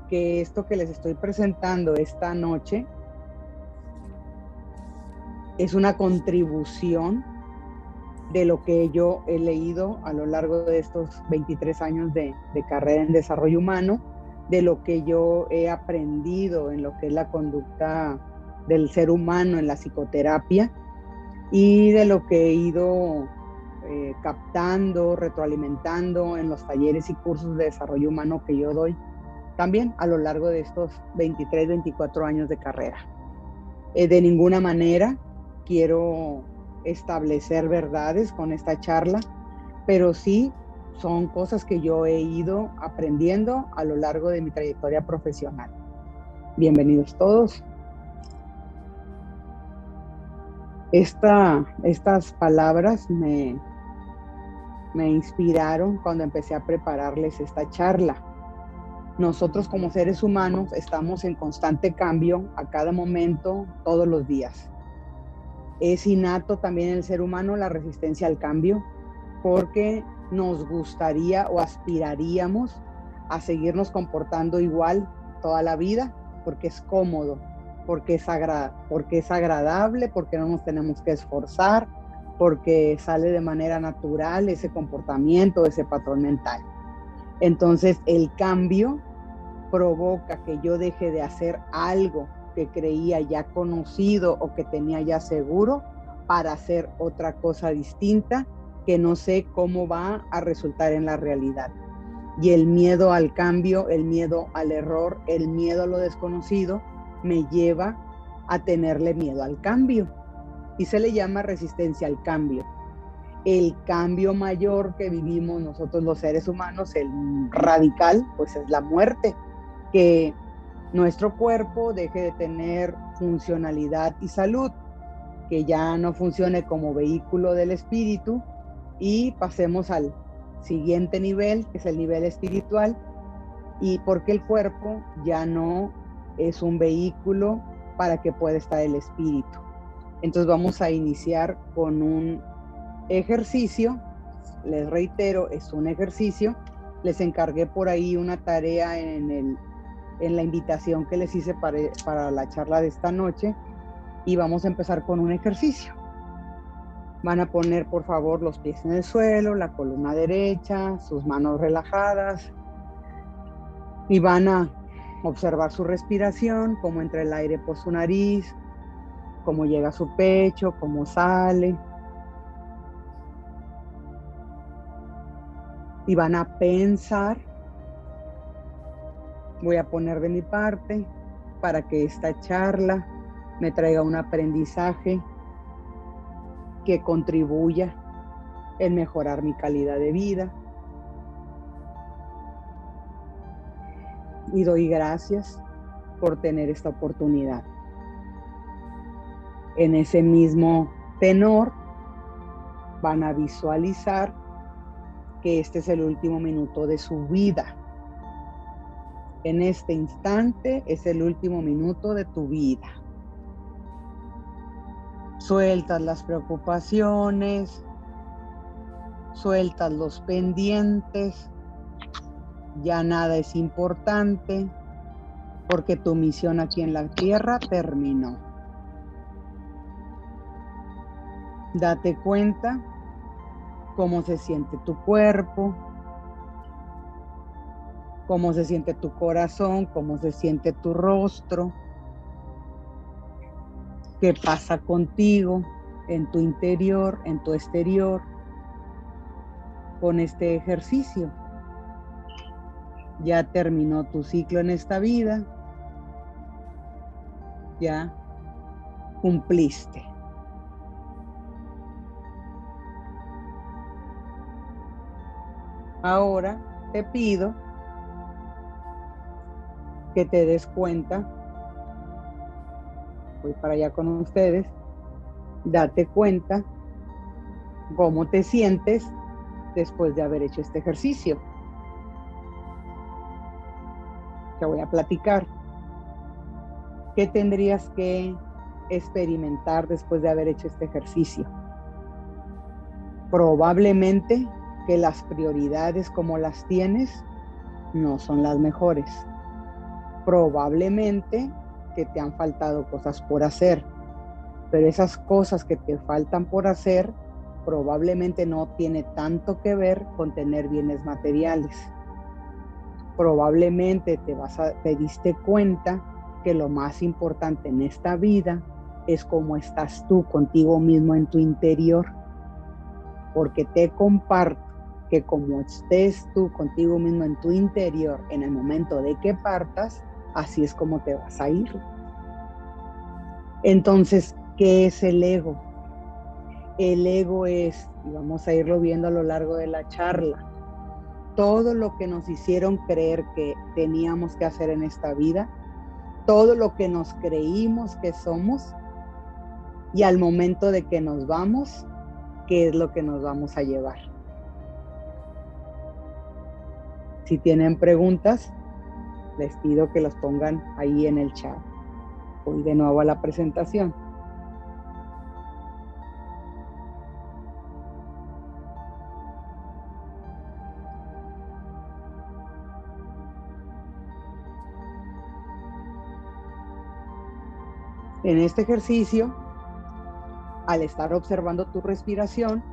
que esto que les estoy presentando esta noche es una contribución de lo que yo he leído a lo largo de estos 23 años de carrera en desarrollo humano, de lo que yo he aprendido en lo que es la conducta del ser humano en la psicoterapia y de lo que he ido captando, retroalimentando en los talleres y cursos de desarrollo humano que yo doy también a lo largo de estos 23, 24 años de carrera. De ninguna manera quiero establecer verdades con esta charla, pero sí son cosas que yo he ido aprendiendo a lo largo de mi trayectoria profesional. Bienvenidos todos. Estas palabras me inspiraron cuando empecé a prepararles esta charla. Nosotros como seres humanos estamos en constante cambio a cada momento, todos los días. Es innato también en el ser humano la resistencia al cambio, porque nos gustaría o aspiraríamos a seguirnos comportando igual toda la vida, porque es cómodo, porque es agradable, porque no nos tenemos que esforzar, porque sale de manera natural ese comportamiento, ese patrón mental. Entonces el cambio provoca que yo deje de hacer algo que creía ya conocido o que tenía ya seguro para hacer otra cosa distinta que no sé cómo va a resultar en la realidad. Y el miedo al cambio, el miedo al error, el miedo a lo desconocido me lleva a tenerle miedo al cambio. Y se le llama resistencia al cambio. El cambio mayor que vivimos nosotros los seres humanos, el radical, pues es la muerte, que nuestro cuerpo deje de tener funcionalidad y salud, que ya no funcione como vehículo del espíritu y pasemos al siguiente nivel, que es el nivel espiritual, y porque el cuerpo ya no es un vehículo para que pueda estar el espíritu. Entonces vamos a iniciar con un ejercicio. Les reitero, es un ejercicio. Les encargué por ahí una tarea en la invitación que les hice para la charla de esta noche, y vamos a empezar con un ejercicio. Van a poner, por favor, los pies en el suelo, la columna derecha, sus manos relajadas, y van a observar su respiración, cómo entra el aire por su nariz, cómo llega a su pecho, cómo sale. Y van a pensar, voy a poner de mi parte para que esta charla me traiga un aprendizaje que contribuya en mejorar mi calidad de vida. Y doy gracias por tener esta oportunidad. En ese mismo tenor, van a visualizar que este es el último minuto de su vida. En este instante es el último minuto de tu vida. Sueltas las preocupaciones, sueltas los pendientes, ya nada es importante, porque tu misión aquí en la tierra terminó. Date cuenta cómo se siente tu cuerpo, cómo se siente tu corazón, cómo se siente tu rostro, qué pasa contigo en tu interior, en tu exterior, con este ejercicio. Ya terminó tu ciclo en esta vida, ya cumpliste. Ahora te pido que te des cuenta, voy para allá con ustedes, date cuenta cómo te sientes después de haber hecho este ejercicio. Te voy a platicar. ¿Qué tendrías que experimentar después de haber hecho este ejercicio? Probablemente que las prioridades como las tienes no son las mejores. Probablemente que te han faltado cosas por hacer, pero esas cosas que te faltan por hacer probablemente no tiene tanto que ver con tener bienes materiales. Probablemente te diste cuenta que lo más importante en esta vida es cómo estás tú contigo mismo en tu interior, porque te comparto que como estés tú contigo mismo en tu interior en el momento de que partas, así es como te vas a ir. Entonces, ¿qué es el ego? El ego es, y vamos a irlo viendo a lo largo de la charla, todo lo que nos hicieron creer que teníamos que hacer en esta vida, todo lo que nos creímos que somos, y al momento de que nos vamos, ¿qué es lo que nos vamos a llevar? Si tienen preguntas, les pido que las pongan ahí en el chat. Voy de nuevo a la presentación. En este ejercicio, al estar observando tu respiración,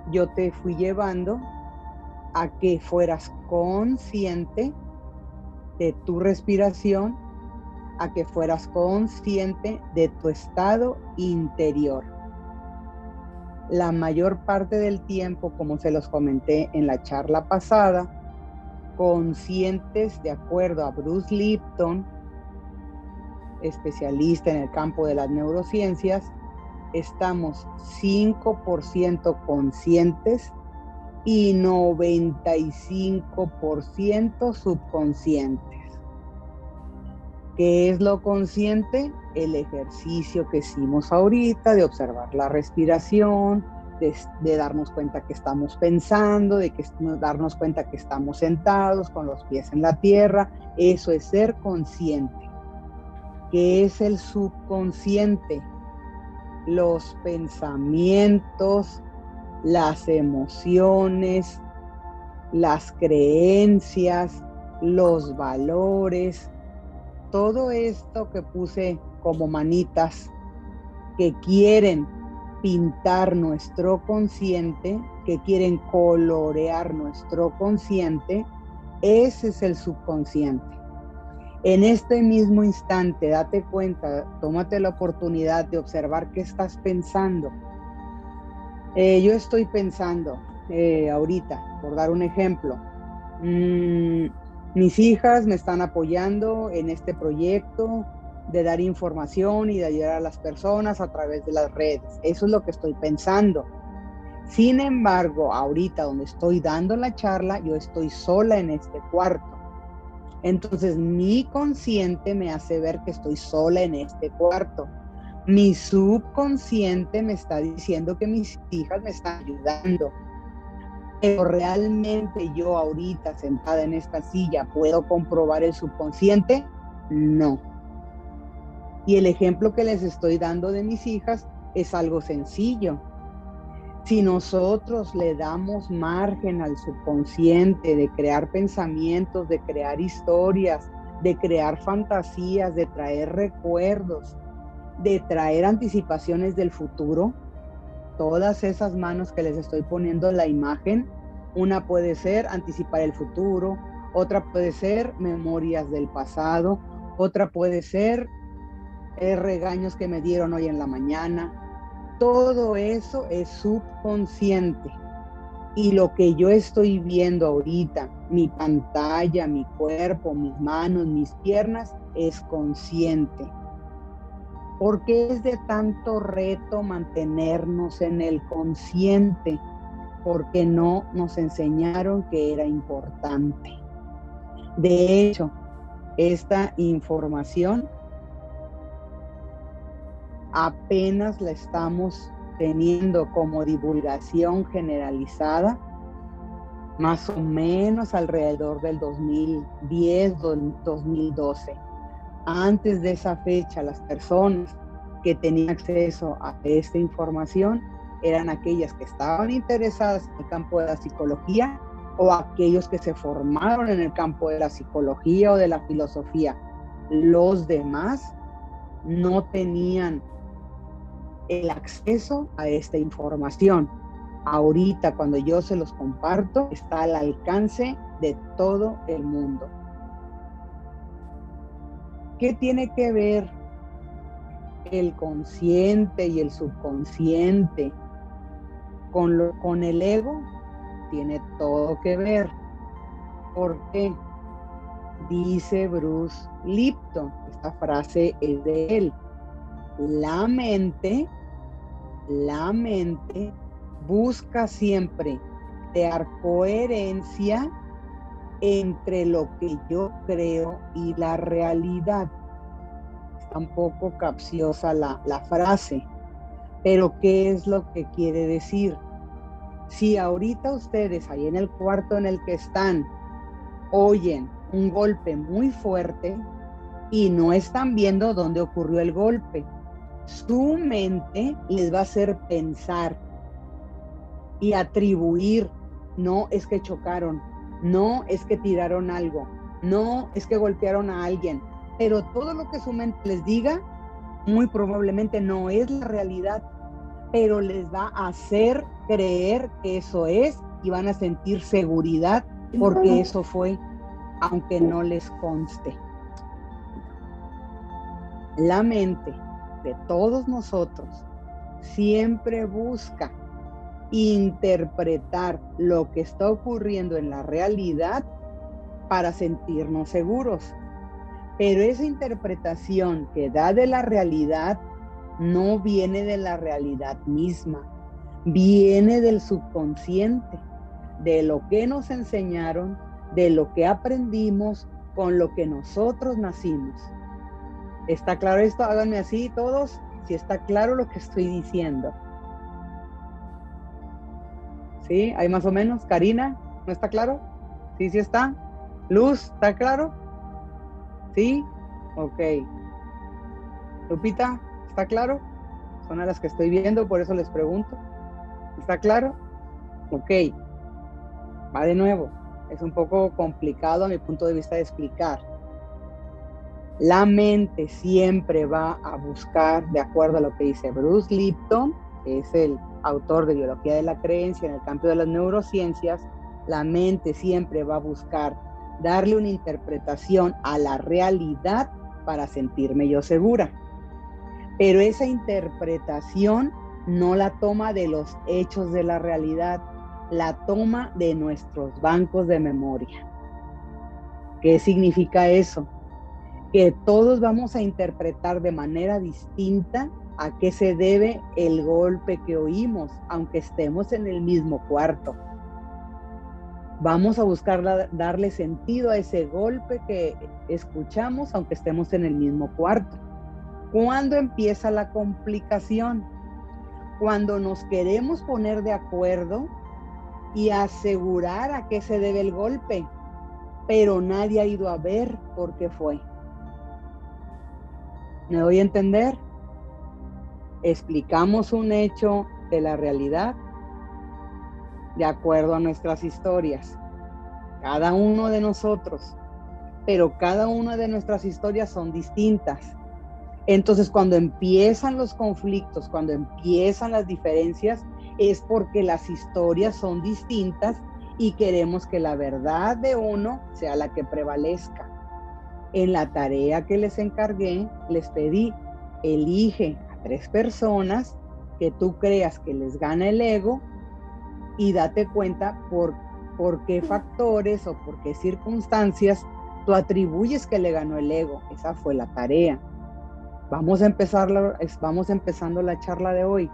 yo te fui llevando a que fueras consciente de tu respiración, a que fueras consciente de tu estado interior. La mayor parte del tiempo, como se los comenté en la charla pasada, conscientes, de acuerdo a Bruce Lipton, especialista en el campo de las neurociencias, estamos 5% conscientes y 95% subconscientes. ¿Qué es lo consciente? El ejercicio que hicimos ahorita de observar la respiración, de darnos cuenta que estamos pensando, darnos cuenta que estamos sentados con los pies en la tierra. Eso es ser consciente. ¿Qué es el subconsciente? Los pensamientos, las emociones, las creencias, los valores, todo esto que puse como manitas que quieren pintar nuestro consciente, que quieren colorear nuestro consciente, ese es el subconsciente. En este mismo instante, date cuenta, tómate la oportunidad de observar qué estás pensando. Yo estoy pensando ahorita, por dar un ejemplo, mis hijas me están apoyando en este proyecto de dar información y de ayudar a las personas a través de las redes. Eso es lo que estoy pensando. Sin embargo, ahorita donde estoy dando la charla, yo estoy sola en este cuarto. Entonces, mi consciente me hace ver que estoy sola en este cuarto. Mi subconsciente me está diciendo que mis hijas me están ayudando. Pero realmente yo ahorita sentada en esta silla, ¿puedo comprobar el subconsciente? No. Y el ejemplo que les estoy dando de mis hijas es algo sencillo. Si nosotros le damos margen al subconsciente de crear pensamientos, de crear historias, de crear fantasías, de traer recuerdos, de traer anticipaciones del futuro, todas esas manos que les estoy poniendo en la imagen, una puede ser anticipar el futuro, otra puede ser memorias del pasado, otra puede ser regaños que me dieron hoy en la mañana. Todo eso es subconsciente. Y lo que yo estoy viendo ahorita, mi pantalla, mi cuerpo, mis manos, mis piernas, es consciente. ¿Por qué es de tanto reto mantenernos en el consciente? Porque no nos enseñaron que era importante. De hecho, esta información apenas la estamos teniendo como divulgación generalizada, más o menos alrededor del 2010, 2012. Antes de esa fecha, las personas que tenían acceso a esta información eran aquellas que estaban interesadas en el campo de la psicología o aquellos que se formaron en el campo de la psicología o de la filosofía. Los demás no tenían el acceso a esta información. Ahorita, cuando yo se los comparto, está al alcance de todo el mundo. ¿Qué tiene que ver el consciente y el subconsciente con el ego? Tiene todo que ver. ¿Por qué? Dice Bruce Lipton, esta frase es de él: la mente busca siempre crear coherencia entre lo que yo creo y la realidad. Está un poco capciosa la frase, pero ¿qué es lo que quiere decir? Si ahorita ustedes ahí en el cuarto en el que están oyen un golpe muy fuerte y no están viendo dónde ocurrió el golpe, su mente les va a hacer pensar y atribuir: no es que chocaron, no es que tiraron algo, no es que golpearon a alguien, pero todo lo que su mente les diga muy probablemente no es la realidad, pero les va a hacer creer que eso es y van a sentir seguridad porque eso fue, aunque no les conste. La mente de todos nosotros siempre busca interpretar lo que está ocurriendo en la realidad para sentirnos seguros. Pero esa interpretación que da de la realidad no viene de la realidad misma, viene del subconsciente, de lo que nos enseñaron, de lo que aprendimos, con lo que nosotros nacimos. ¿Está claro esto? Háganme así todos, si está claro lo que estoy diciendo. ¿Sí? ¿Hay más o menos? Karina, ¿no está claro? ¿Sí, sí está? Luz, ¿está claro? ¿Sí? Ok. Lupita, ¿está claro? Son a las que estoy viendo, por eso les pregunto. ¿Está claro? Ok. Va de nuevo. Es un poco complicado a mi punto de vista de explicar. La mente siempre va a buscar, de acuerdo a lo que dice Bruce Lipton, que es el autor de Biología de la Creencia en el campo de las neurociencias, la mente siempre va a buscar darle una interpretación a la realidad para sentirme yo segura. Pero esa interpretación no la toma de los hechos de la realidad, la toma de nuestros bancos de memoria. ¿Qué significa eso? Que todos vamos a interpretar de manera distinta a qué se debe el golpe que oímos, aunque estemos en el mismo cuarto. Vamos a buscar darle sentido a ese golpe que escuchamos, aunque estemos en el mismo cuarto. ¿Cuándo empieza la complicación? Cuando nos queremos poner de acuerdo y asegurar a qué se debe el golpe, pero nadie ha ido a ver por qué fue. ¿Me doy a entender? Explicamos un hecho de la realidad de acuerdo a nuestras historias, cada uno de nosotros, pero cada una de nuestras historias son distintas. Entonces, cuando empiezan los conflictos, cuando empiezan las diferencias, es porque las historias son distintas y queremos que la verdad de uno sea la que prevalezca. En la tarea que les encargué, les pedí: elige a 3 personas que tú creas que les gana el ego y date cuenta por qué factores o por qué circunstancias tú atribuyes que le ganó el ego. Esa fue la tarea. Vamos empezando la charla de hoy.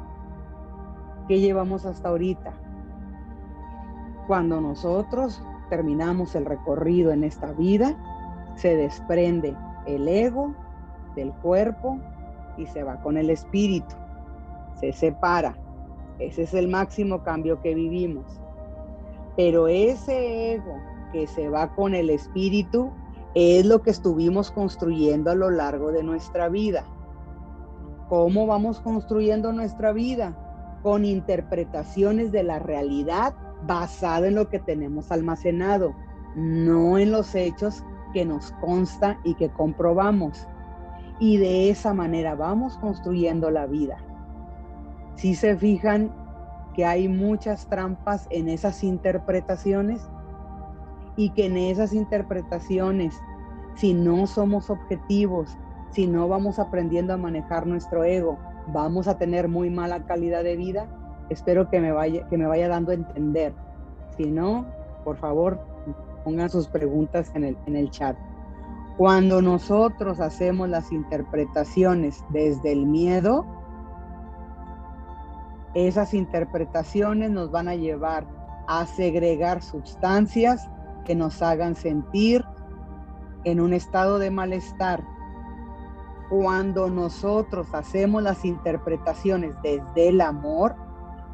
¿Qué llevamos hasta ahorita? Cuando nosotros terminamos el recorrido en esta vida, se desprende el ego del cuerpo y se va con el espíritu. Se separa. Ese es el máximo cambio que vivimos. Pero ese ego que se va con el espíritu es lo que estuvimos construyendo a lo largo de nuestra vida. ¿Cómo vamos construyendo nuestra vida? Con interpretaciones de la realidad basado en lo que tenemos almacenado, no en los hechos que nos consta y que comprobamos. Y de esa manera vamos construyendo la vida. Si se fijan que hay muchas trampas en esas interpretaciones y que en esas interpretaciones, si no somos objetivos, si no vamos aprendiendo a manejar nuestro ego, vamos a tener muy mala calidad de vida. Espero que me vaya dando a entender. Si no, por favor, pongan sus preguntas en el chat. Cuando nosotros hacemos las interpretaciones desde el miedo, esas interpretaciones nos van a llevar a segregar sustancias que nos hagan sentir en un estado de malestar. Cuando nosotros hacemos las interpretaciones desde el amor,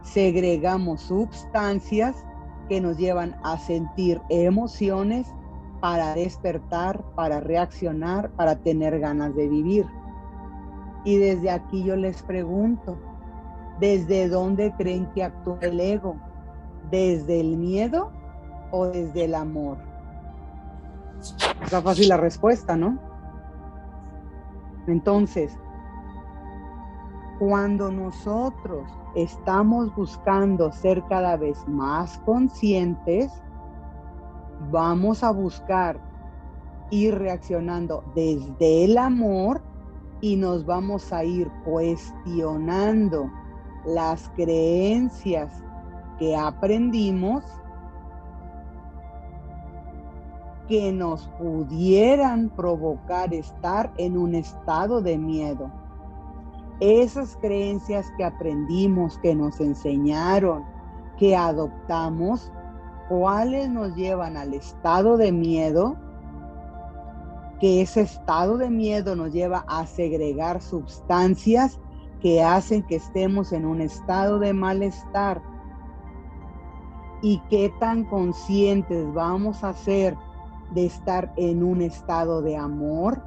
segregamos sustancias que nos llevan a sentir emociones para despertar, para reaccionar, para tener ganas de vivir. Y desde aquí yo les pregunto, ¿desde dónde creen que actúa el ego? ¿Desde el miedo o desde el amor? Está fácil la respuesta, ¿no? Entonces, cuando nosotros estamos buscando ser cada vez más conscientes, vamos a buscar ir reaccionando desde el amor y nos vamos a ir cuestionando las creencias que aprendimos que nos pudieran provocar estar en un estado de miedo. Esas creencias que aprendimos, que nos enseñaron, que adoptamos, ¿cuáles nos llevan al estado de miedo? Que ese estado de miedo nos lleva a segregar sustancias que hacen que estemos en un estado de malestar. ¿Y qué tan conscientes vamos a ser de estar en un estado de amor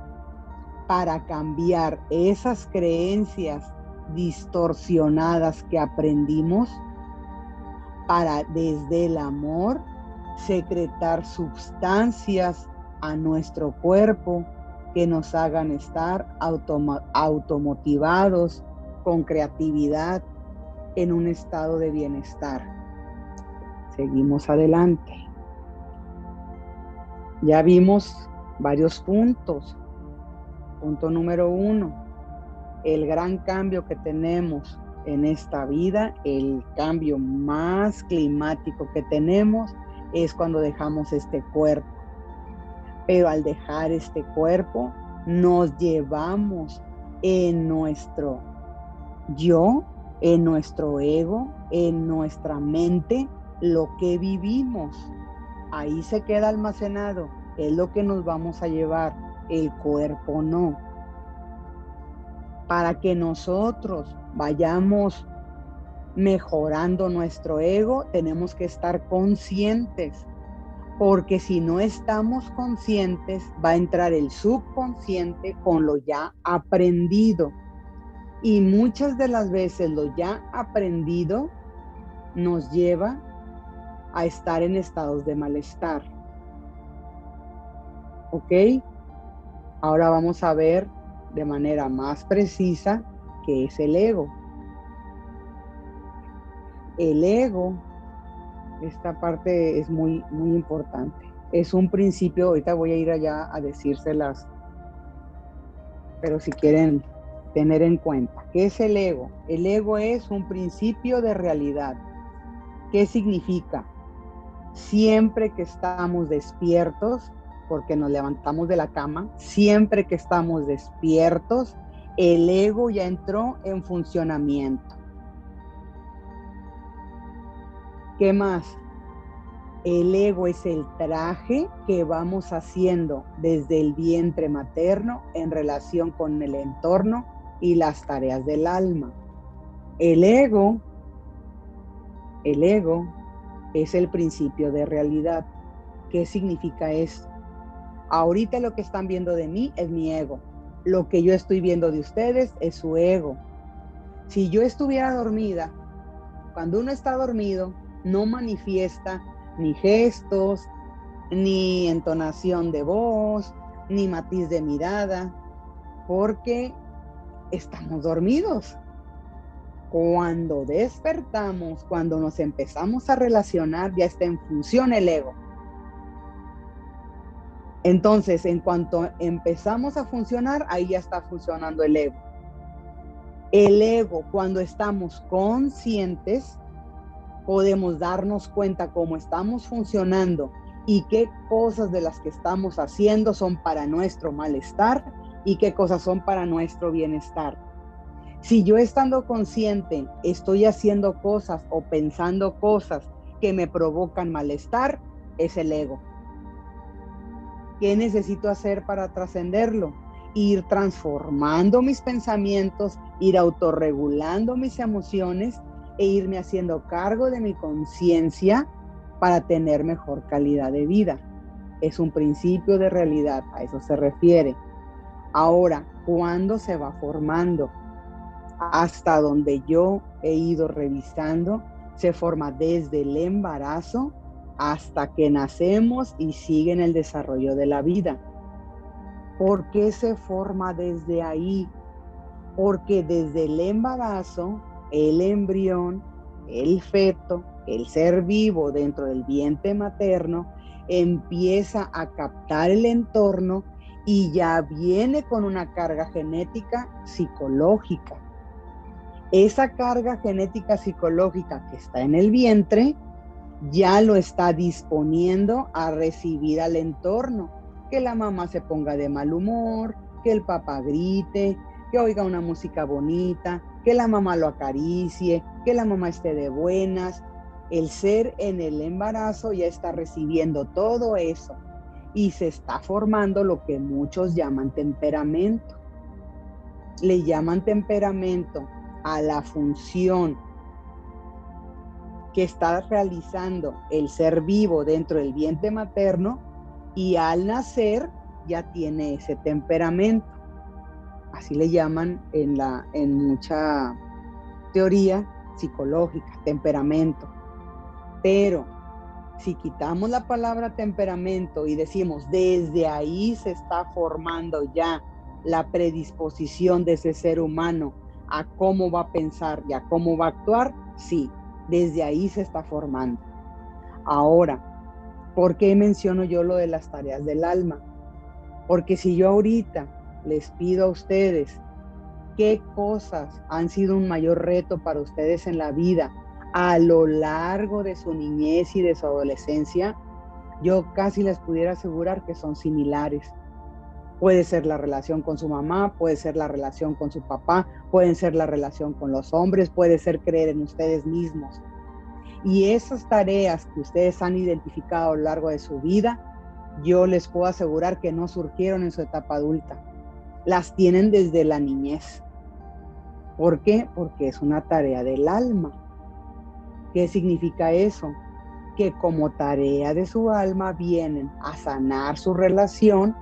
para cambiar esas creencias distorsionadas que aprendimos, para desde el amor secretar sustancias a nuestro cuerpo que nos hagan estar automotivados, con creatividad, en un estado de bienestar? Seguimos adelante. Ya vimos varios puntos. Punto número 1, el gran cambio que tenemos en esta vida, el cambio más climático que tenemos es cuando dejamos este cuerpo. Pero al dejar este cuerpo, nos llevamos en nuestro yo, en nuestro ego, en nuestra mente, lo que vivimos. Ahí se queda almacenado, es lo que nos vamos a llevar, el cuerpo no. Para que nosotros vayamos mejorando nuestro ego, tenemos que estar conscientes, porque si no estamos conscientes, va a entrar el subconsciente con lo ya aprendido. Y muchas de las veces lo ya aprendido nos lleva a estar en estados de malestar. ¿Ok? Ahora vamos a ver de manera más precisa qué es el ego. El ego, esta parte es muy, muy importante. Es un principio, ahorita voy a ir allá a decírselas, pero si quieren tener en cuenta, ¿qué es el ego? El ego es un principio de realidad. ¿Qué significa? Siempre que estamos despiertos, porque nos levantamos de la cama, siempre que estamos despiertos, el ego ya entró en funcionamiento. ¿Qué más? El ego es el traje que vamos haciendo desde el vientre materno en relación con el entorno y las tareas del alma. El ego es el principio de realidad. ¿Qué significa esto? Ahorita lo que están viendo de mí es mi ego. Lo que yo estoy viendo de ustedes es su ego. Si yo estuviera dormida, cuando uno está dormido, no manifiesta ni gestos, ni entonación de voz, ni matiz de mirada, porque estamos dormidos. Cuando despertamos, cuando nos empezamos a relacionar, ya está en función el ego. Entonces, en cuanto empezamos a funcionar, ahí ya está funcionando el ego. El ego, cuando estamos conscientes, podemos darnos cuenta cómo estamos funcionando y qué cosas de las que estamos haciendo son para nuestro malestar y qué cosas son para nuestro bienestar. Si yo estando consciente estoy haciendo cosas o pensando cosas que me provocan malestar, es el ego. ¿Qué necesito hacer para trascenderlo? Ir transformando mis pensamientos, ir autorregulando mis emociones e irme haciendo cargo de mi conciencia para tener mejor calidad de vida. Es un principio de realidad, a eso se refiere. Ahora, ¿cuándo se va formando? Hasta donde yo he ido revisando, se forma desde el embarazo hasta que nacemos y sigue en el desarrollo de la vida. ¿Por qué se forma desde ahí? Porque desde el embarazo, el embrión, el feto, el ser vivo dentro del vientre materno, empieza a captar el entorno y ya viene con una carga genética psicológica. Esa carga genética psicológica que está en el vientre ya lo está disponiendo a recibir al entorno, que la mamá se ponga de mal humor, que el papá grite, que oiga una música bonita, que la mamá lo acaricie, que la mamá esté de buenas. El ser en el embarazo ya está recibiendo todo eso y se está formando lo que muchos llaman temperamento. Le llaman temperamento a la función que está realizando el ser vivo dentro del vientre materno y al nacer ya tiene ese temperamento. Así le llaman en mucha teoría psicológica, temperamento. Pero si quitamos la palabra temperamento y decimos desde ahí se está formando ya la predisposición de ese ser humano a cómo va a pensar y a cómo va a actuar, sí, desde ahí se está formando. Ahora, ¿por qué menciono yo lo de las tareas del alma? Porque si yo ahorita les pido a ustedes qué cosas han sido un mayor reto para ustedes en la vida a lo largo de su niñez y de su adolescencia, yo casi les pudiera asegurar que son similares. Puede ser la relación con su mamá, puede ser la relación con su papá, puede ser la relación con los hombres, puede ser creer en ustedes mismos. Y esas tareas que ustedes han identificado a lo largo de su vida, yo les puedo asegurar que no surgieron en su etapa adulta. Las tienen desde la niñez. ¿Por qué? Porque es una tarea del alma. ¿Qué significa eso? Que como tarea de su alma vienen a sanar su relación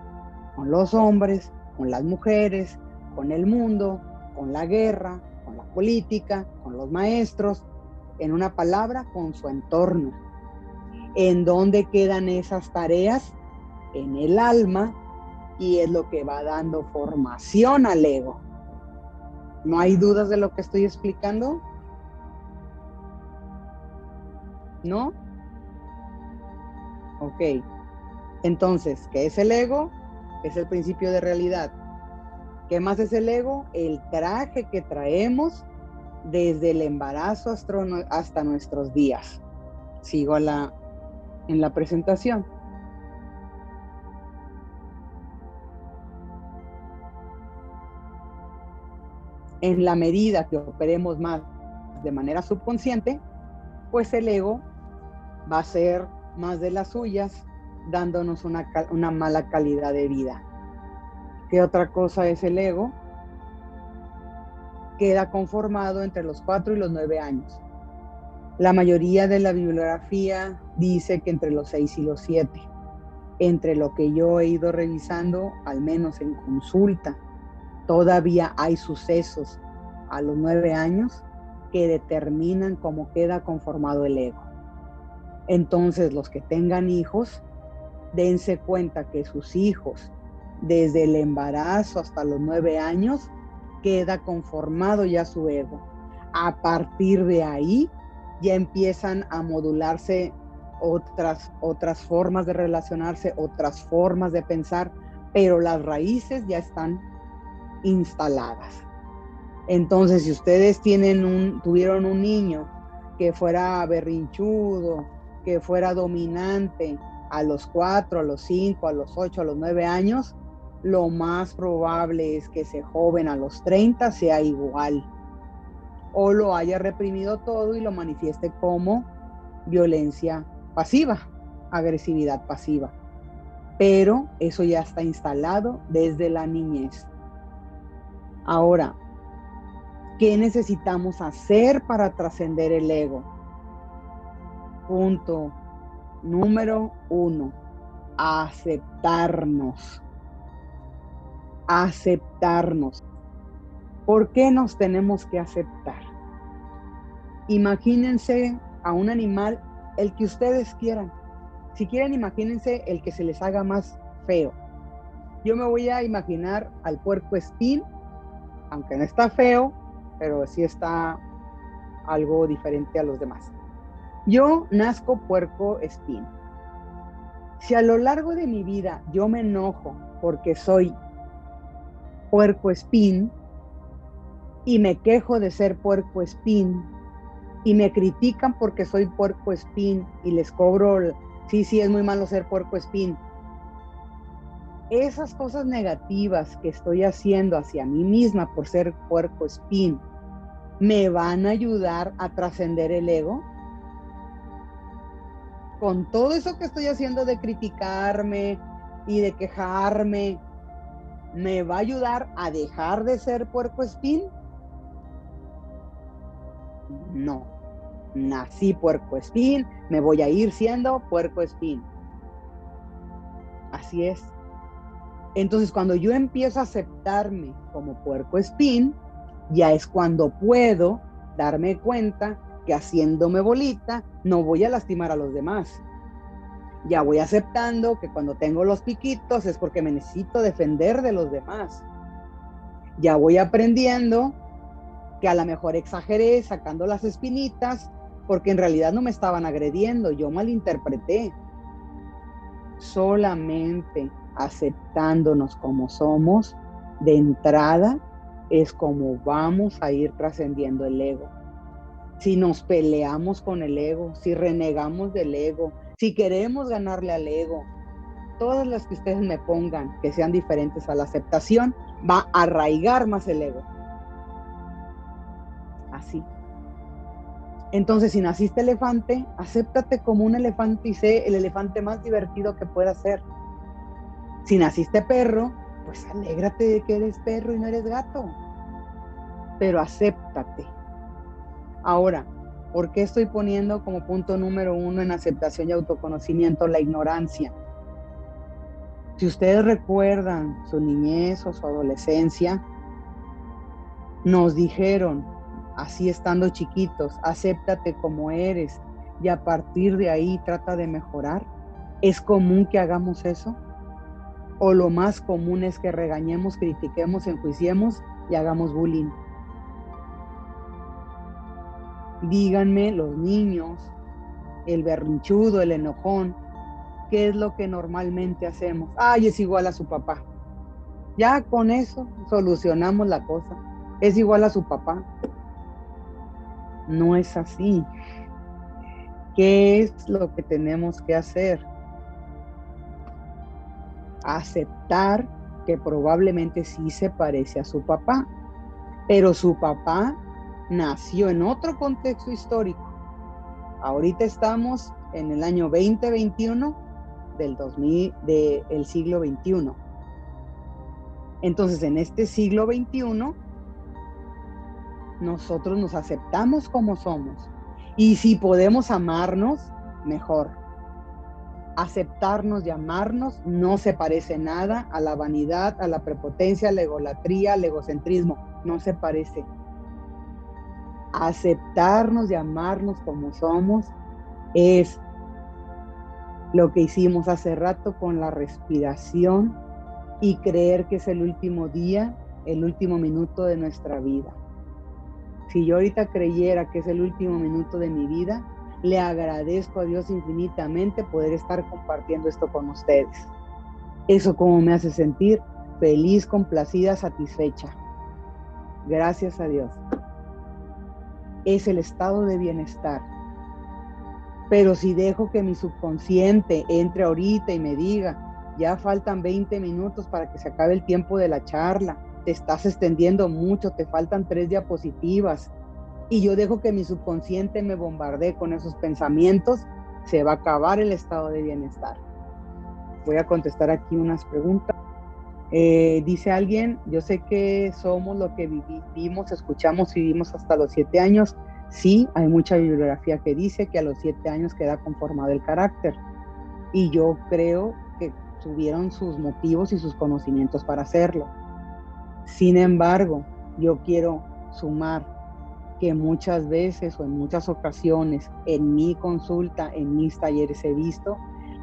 con los hombres, con las mujeres, con el mundo, con la guerra, con la política, con los maestros, en una palabra, con su entorno. ¿En dónde quedan esas tareas? En el alma, y es lo que va dando formación al ego. ¿No hay dudas de lo que estoy explicando? ¿No? Ok. Entonces, ¿qué es el ego? Es el principio de realidad. ¿Qué más es el ego? El traje que traemos desde el embarazo hasta nuestros días. Sigo en la presentación. En la medida que operemos más de manera subconsciente, pues el ego va a ser más de las suyas, dándonos una mala calidad de vida. ¿Qué otra cosa es el ego? Queda conformado entre los 4 y los 9 años. La mayoría de la bibliografía dice que entre los 6 y los 7. Entre lo que yo he ido revisando, al menos en consulta, todavía hay sucesos a los 9 años que determinan cómo queda conformado el ego. Entonces, los que tengan hijos, dense cuenta que sus hijos, desde el embarazo hasta los 9 años, queda conformado ya su ego. A partir de ahí, ya empiezan a modularse otras formas de relacionarse, otras formas de pensar, pero las raíces ya están instaladas. Entonces, si ustedes tuvieron un niño que fuera berrinchudo, que fuera dominante a los 4, a los 5, a los 8, a los 9 años, lo más probable es que ese joven a los 30 sea igual, o lo haya reprimido todo y lo manifieste como violencia pasiva, agresividad pasiva. Pero eso ya está instalado desde la niñez. Ahora, ¿qué necesitamos hacer para trascender el ego? Punto número 1, aceptarnos. Aceptarnos. ¿Por qué nos tenemos que aceptar? Imagínense a un animal, el que ustedes quieran. Si quieren, imagínense el que se les haga más feo. Yo me voy a imaginar al puercoespín, aunque no está feo, pero sí está algo diferente a los demás. Yo nazco puercoespín. Si a lo largo de mi vida yo me enojo porque soy puercoespín y me quejo de ser puercoespín y me critican porque soy puercoespín y les cobro, sí, es muy malo ser puercoespín. Esas cosas negativas que estoy haciendo hacia mí misma por ser puercoespín, ¿me van a ayudar a trascender el ego? Con todo eso que estoy haciendo de criticarme y de quejarme, ¿me va a ayudar a dejar de ser puercoespín? No. Nací puercoespín, me voy a ir siendo puercoespín. Así es. Entonces, cuando yo empiezo a aceptarme como puercoespín, ya es cuando puedo darme cuenta que haciéndome bolita no voy a lastimar a los demás. Ya voy aceptando que cuando tengo los piquitos es porque me necesito defender de los demás. Ya voy aprendiendo que a lo mejor exageré sacando las espinitas porque en realidad no me estaban agrediendo, yo malinterpreté. Solamente aceptándonos como somos, de entrada, es como vamos a ir trascendiendo el ego. Si nos peleamos con el ego, si renegamos del ego, si queremos ganarle al ego, todas las que ustedes me pongan que sean diferentes a la aceptación, va a arraigar más el ego. Así. Entonces, si naciste elefante, acéptate como un elefante y sé el elefante más divertido que puedas ser. Si naciste perro, pues alégrate de que eres perro y no eres gato. Pero acéptate. Ahora, ¿por qué estoy poniendo como punto número 1 en aceptación y autoconocimiento la ignorancia? Si ustedes recuerdan su niñez o su adolescencia, nos dijeron, así estando chiquitos, acéptate como eres y a partir de ahí trata de mejorar. ¿Es común que hagamos eso? ¿O lo más común es que regañemos, critiquemos, enjuiciemos y hagamos bullying? Díganme los niños, el berrinchudo, el enojón, ¿qué es lo que normalmente hacemos? Ay, es igual a su papá. Ya con eso solucionamos la cosa. Es igual a su papá. No es así. ¿Qué es lo que tenemos que hacer? Aceptar que probablemente sí se parece a su papá, pero su papá nació en otro contexto histórico. Ahorita estamos en el año 2021 del siglo XXI. Entonces, en este siglo XXI, nosotros nos aceptamos como somos. Y si podemos amarnos, mejor. Aceptarnos y amarnos no se parece nada a la vanidad, a la prepotencia, a la egolatría, al egocentrismo. No se parece. Aceptarnos y amarnos como somos es Lo que hicimos hace rato con la respiración y creer que es el último día, el último minuto de nuestra vida. Si yo ahorita creyera que es el último minuto de mi vida, le agradezco a Dios infinitamente poder estar compartiendo esto con ustedes. Eso como me hace sentir feliz, complacida, satisfecha. Gracias a Dios. Es el estado de bienestar. Pero si dejo que mi subconsciente entre ahorita y me diga, ya faltan 20 minutos para que se acabe el tiempo de la charla, te estás extendiendo mucho, te faltan 3 diapositivas, y yo dejo que mi subconsciente me bombardee con esos pensamientos, se va a acabar el estado de bienestar. Voy a contestar aquí unas preguntas. Dice alguien, yo sé que somos lo que vivimos, escuchamos y vivimos hasta los 7 años. Sí, hay mucha bibliografía que dice que a los 7 años queda conformado el carácter. Y yo creo que tuvieron sus motivos y sus conocimientos para hacerlo. Sin embargo, yo quiero sumar que muchas veces o en muchas ocasiones en mi consulta, en mis talleres he visto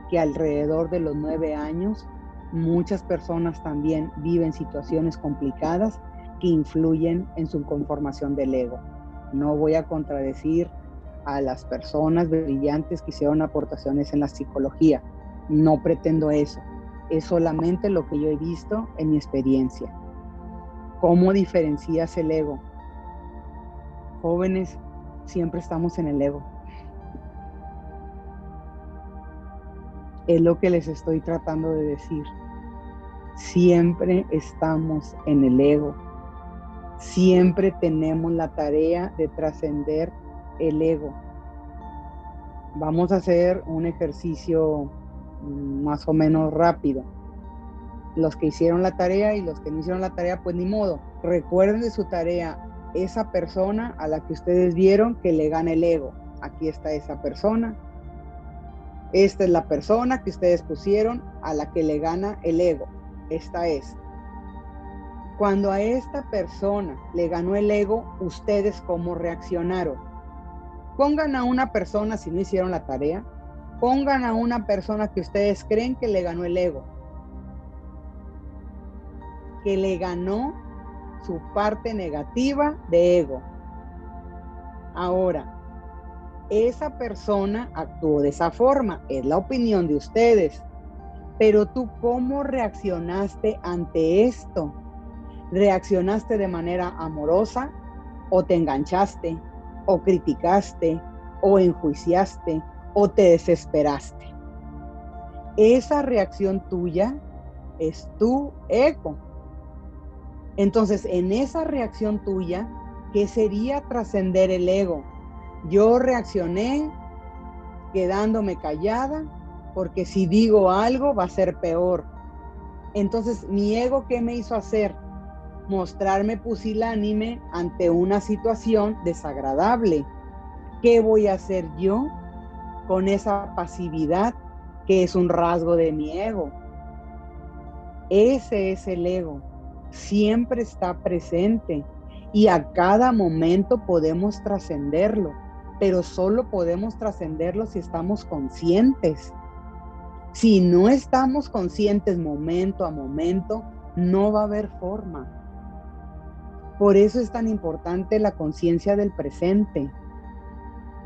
que alrededor de los 9 años muchas personas también viven situaciones complicadas que influyen en su conformación del ego. No voy a contradecir a las personas brillantes que hicieron aportaciones en la psicología. No pretendo eso. Es solamente lo que yo he visto en mi experiencia. ¿Cómo diferencias el ego? Jóvenes, siempre estamos en el ego. Es lo que les estoy tratando de decir. Siempre estamos en el ego. Siempre tenemos la tarea de trascender el ego. Vamos a hacer un ejercicio más o menos rápido. Los que hicieron la tarea y los que no hicieron la tarea, pues ni modo. Recuerden de su tarea esa persona a la que ustedes vieron que le gana el ego. Aquí está esa persona. Esta es la persona que ustedes pusieron a la que le gana el ego. Esta es. Cuando a esta persona le ganó el ego, ¿ustedes cómo reaccionaron? Pongan a una persona, si no hicieron la tarea, pongan a una persona que ustedes creen que le ganó el ego, que le ganó su parte negativa de ego. Ahora, esa persona actuó de esa forma, es la opinión de ustedes, pero tú ¿cómo reaccionaste ante esto? ¿Reaccionaste de manera amorosa o te enganchaste o criticaste o enjuiciaste o te desesperaste? Esa reacción tuya es tu ego. Entonces, en esa reacción tuya, ¿qué sería trascender el ego? Yo reaccioné quedándome callada porque si digo algo va a ser peor. Entonces, mi ego, ¿qué me hizo hacer? Mostrarme pusilánime ante una situación desagradable. ¿Qué voy a hacer yo con esa pasividad que es un rasgo de mi ego? Ese es el ego. Siempre está presente y a cada momento podemos trascenderlo, pero solo podemos trascenderlo si estamos conscientes. Si no estamos conscientes momento a momento, no va a haber forma. Por eso es tan importante la conciencia del presente.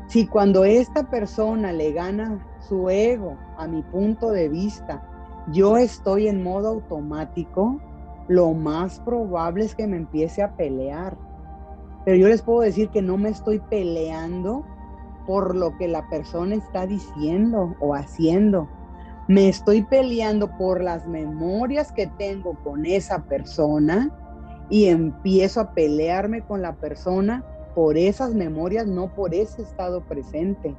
Si cuando esta persona le gana su ego, a mi punto de vista, yo estoy en modo automático, lo más probable es que me empiece a pelear. Pero yo les puedo decir que no me estoy peleando por lo que la persona está diciendo o haciendo. Me estoy peleando por las memorias que tengo con esa persona y empiezo a pelearme con la persona por esas memorias, no por ese estado presente.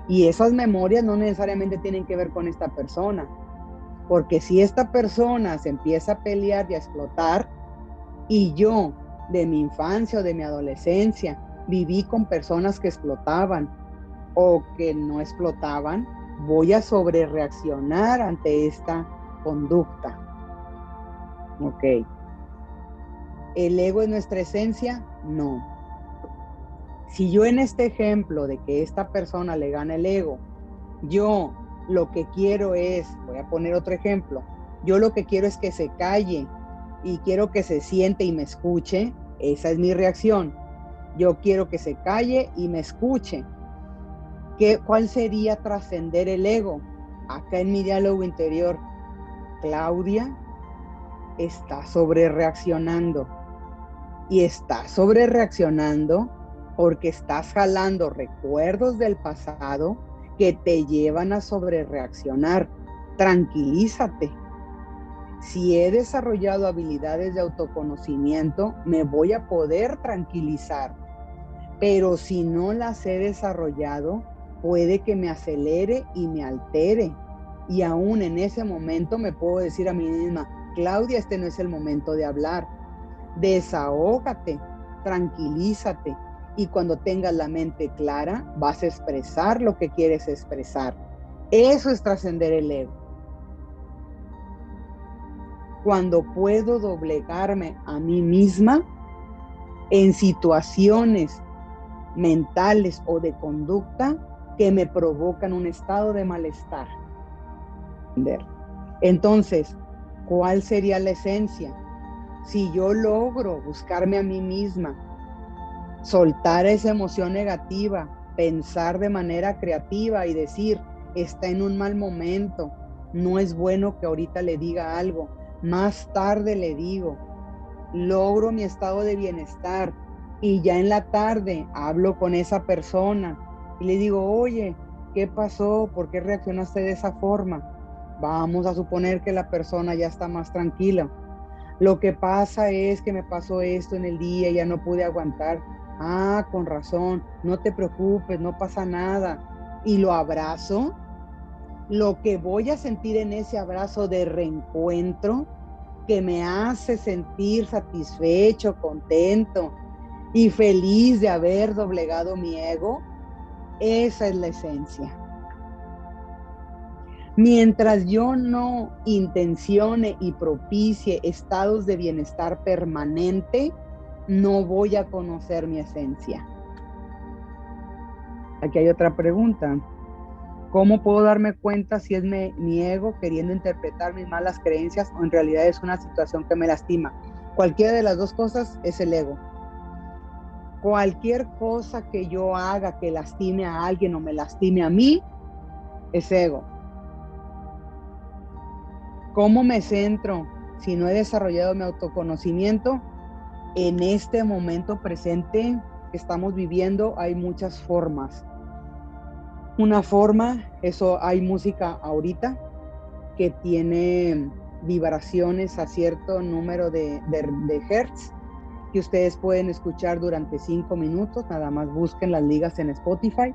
Y esas memorias no necesariamente tienen que ver con esta persona, porque si esta persona se empieza a pelear y a explotar, y yo de mi infancia o de mi adolescencia viví con personas que explotaban o que no explotaban, voy a sobrereaccionar ante esta conducta. Ok. ¿El ego es nuestra esencia? No. Si yo en este ejemplo de que esta persona le gana el ego, yo lo que quiero es, voy a poner otro ejemplo, yo lo que quiero es que se calle y quiero que se siente y me escuche, esa es mi reacción. Yo quiero que se calle y me escuche. ¿Cuál sería trascender el ego? Acá en mi diálogo interior, Claudia está sobre reaccionando. Y estás sobre reaccionando porque estás jalando recuerdos del pasado que te llevan a sobre reaccionar. Tranquilízate. Si he desarrollado habilidades de autoconocimiento, me voy a poder tranquilizar. Pero si no las he desarrollado, puede que me acelere y me altere. Y aún en ese momento me puedo decir a mí misma, Claudia, este no es el momento de hablar. Desahógate, tranquilízate. Y cuando tengas la mente clara, vas a expresar lo que quieres expresar. Eso es trascender el ego. Cuando puedo doblegarme a mí misma en situaciones mentales o de conducta que me provocan un estado de malestar. Entonces, ¿cuál sería la esencia? Si yo logro buscarme a mí misma, soltar esa emoción negativa, pensar de manera creativa y decir, está en un mal momento, no es bueno que ahorita le diga algo, más tarde le digo, logro mi estado de bienestar y ya en la tarde hablo con esa persona y le digo, oye, ¿qué pasó? ¿Por qué reaccionaste de esa forma? Vamos a suponer que la persona ya está más tranquila. Lo que pasa es que me pasó esto en el día y ya no pude aguantar. Ah, con razón, no te preocupes, no pasa nada. Y lo abrazo. Lo que voy a sentir en ese abrazo de reencuentro, que me hace sentir satisfecho, contento y feliz de haber doblegado mi ego, esa es la esencia. Mientras yo no intencione y propicie estados de bienestar permanente, no voy a conocer mi esencia. Aquí hay otra pregunta. ¿Cómo puedo darme cuenta si es mi ego queriendo interpretar mis malas creencias o en realidad es una situación que me lastima? Cualquiera de las dos cosas es el ego. Cualquier cosa que yo haga que lastime a alguien o me lastime a mí, es ego. ¿Cómo me centro si no he desarrollado mi autoconocimiento? En este momento presente que estamos viviendo hay muchas formas. Una forma, eso hay música ahorita que tiene vibraciones a cierto número de hertz que ustedes pueden escuchar durante 5 minutos, nada más busquen las ligas en Spotify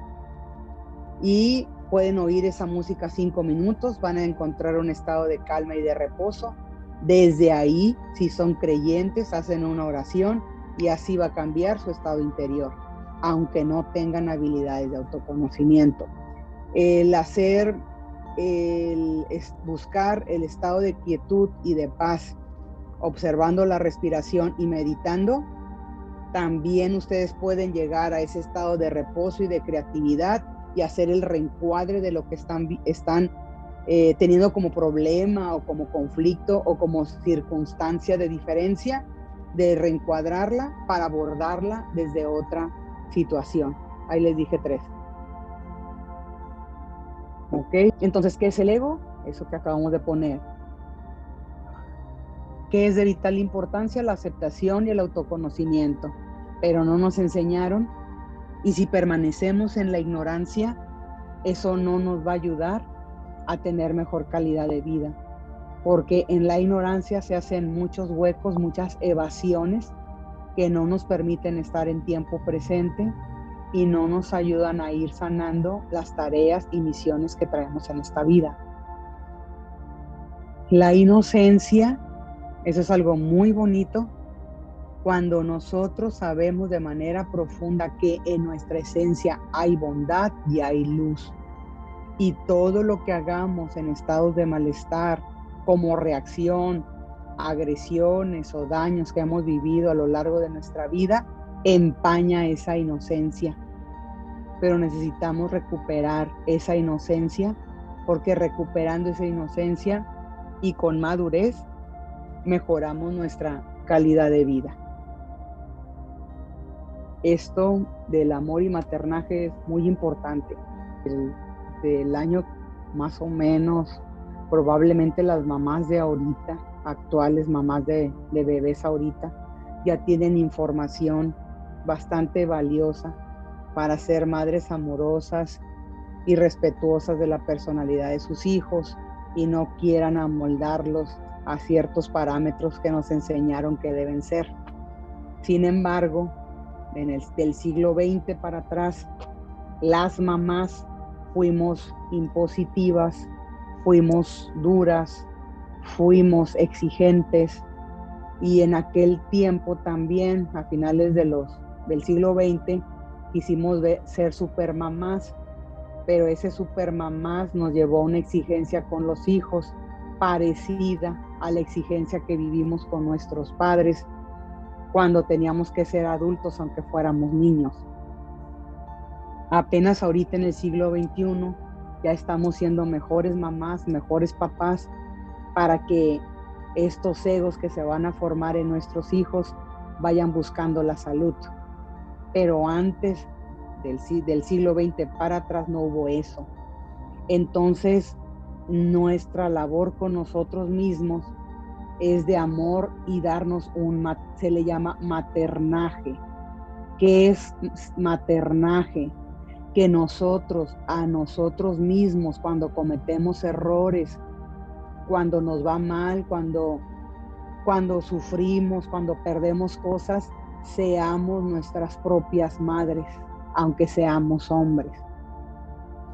y pueden oír esa música 5 minutos, van a encontrar un estado de calma y de reposo. Desde ahí, si son creyentes, hacen una oración y así va a cambiar su estado interior, aunque no tengan habilidades de autoconocimiento. El buscar el estado de quietud y de paz, observando la respiración y meditando, también ustedes pueden llegar a ese estado de reposo y de creatividad y hacer el reencuadre de lo que están teniendo como problema o como conflicto o como circunstancia de diferencia, de reencuadrarla para abordarla desde otra situación. Ahí les dije 3. ¿Ok? Entonces, ¿qué es el ego? Eso que acabamos de poner. Que es de vital importancia la aceptación y el autoconocimiento, pero no nos enseñaron, y si permanecemos en la ignorancia, eso no nos va a ayudar a tener mejor calidad de vida, porque en la ignorancia se hacen muchos huecos, muchas evasiones que no nos permiten estar en tiempo presente y no nos ayudan a ir sanando las tareas y misiones que traemos en esta vida. La inocencia, eso es algo muy bonito, cuando nosotros sabemos de manera profunda que en nuestra esencia hay bondad y hay luz. Y todo lo que hagamos en estados de malestar, como reacción, agresiones o daños que hemos vivido a lo largo de nuestra vida, empaña esa inocencia. Pero necesitamos recuperar esa inocencia porque recuperando esa inocencia y con madurez mejoramos nuestra calidad de vida. Esto del amor y maternaje es muy importante. Del año más o menos, probablemente las mamás de ahorita, actuales mamás de bebés ahorita, ya tienen información bastante valiosa para ser madres amorosas y respetuosas de la personalidad de sus hijos y no quieran amoldarlos a ciertos parámetros que nos enseñaron que deben ser. Sin embargo, del siglo XX para atrás, las mamás fuimos impositivas, fuimos duras, fuimos exigentes, y en aquel tiempo también, a finales del siglo XX, quisimos ser supermamás, pero ese supermamás nos llevó a una exigencia con los hijos parecida a la exigencia que vivimos con nuestros padres cuando teníamos que ser adultos aunque fuéramos niños. Apenas ahorita en el siglo XXI ya estamos siendo mejores mamás, mejores papás, para que estos egos que se van a formar en nuestros hijos vayan buscando la salud. Pero antes del siglo XX para atrás no hubo eso. Entonces, nuestra labor con nosotros mismos es de amor y darnos se le llama maternaje. ¿Qué es maternaje? Que nosotros, a nosotros mismos, cuando cometemos errores, cuando nos va mal, cuando sufrimos, cuando perdemos cosas, seamos nuestras propias madres, aunque seamos hombres.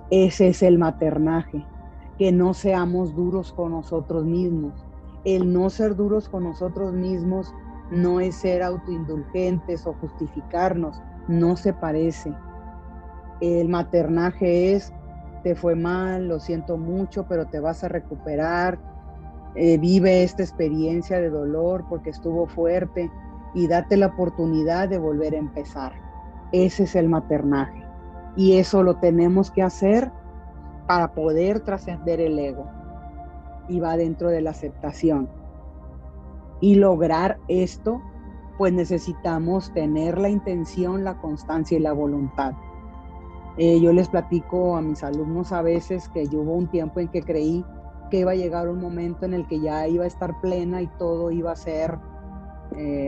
Ese es el maternaje, que no seamos duros con nosotros mismos. El no ser duros con nosotros mismos no es ser autoindulgentes o justificarnos, no se parece. El maternaje es, te fue mal, lo siento mucho, pero te vas a recuperar, vive esta experiencia de dolor porque estuvo fuerte y date la oportunidad de volver a empezar. Ese es el maternaje. Y eso lo tenemos que hacer para poder trascender el ego. Y va dentro de la aceptación. Y lograr esto, pues necesitamos tener la intención, la constancia y la voluntad. Yo les platico a mis alumnos a veces que yo hubo un tiempo en que creí que iba a llegar un momento en el que ya iba a estar plena y todo iba a ser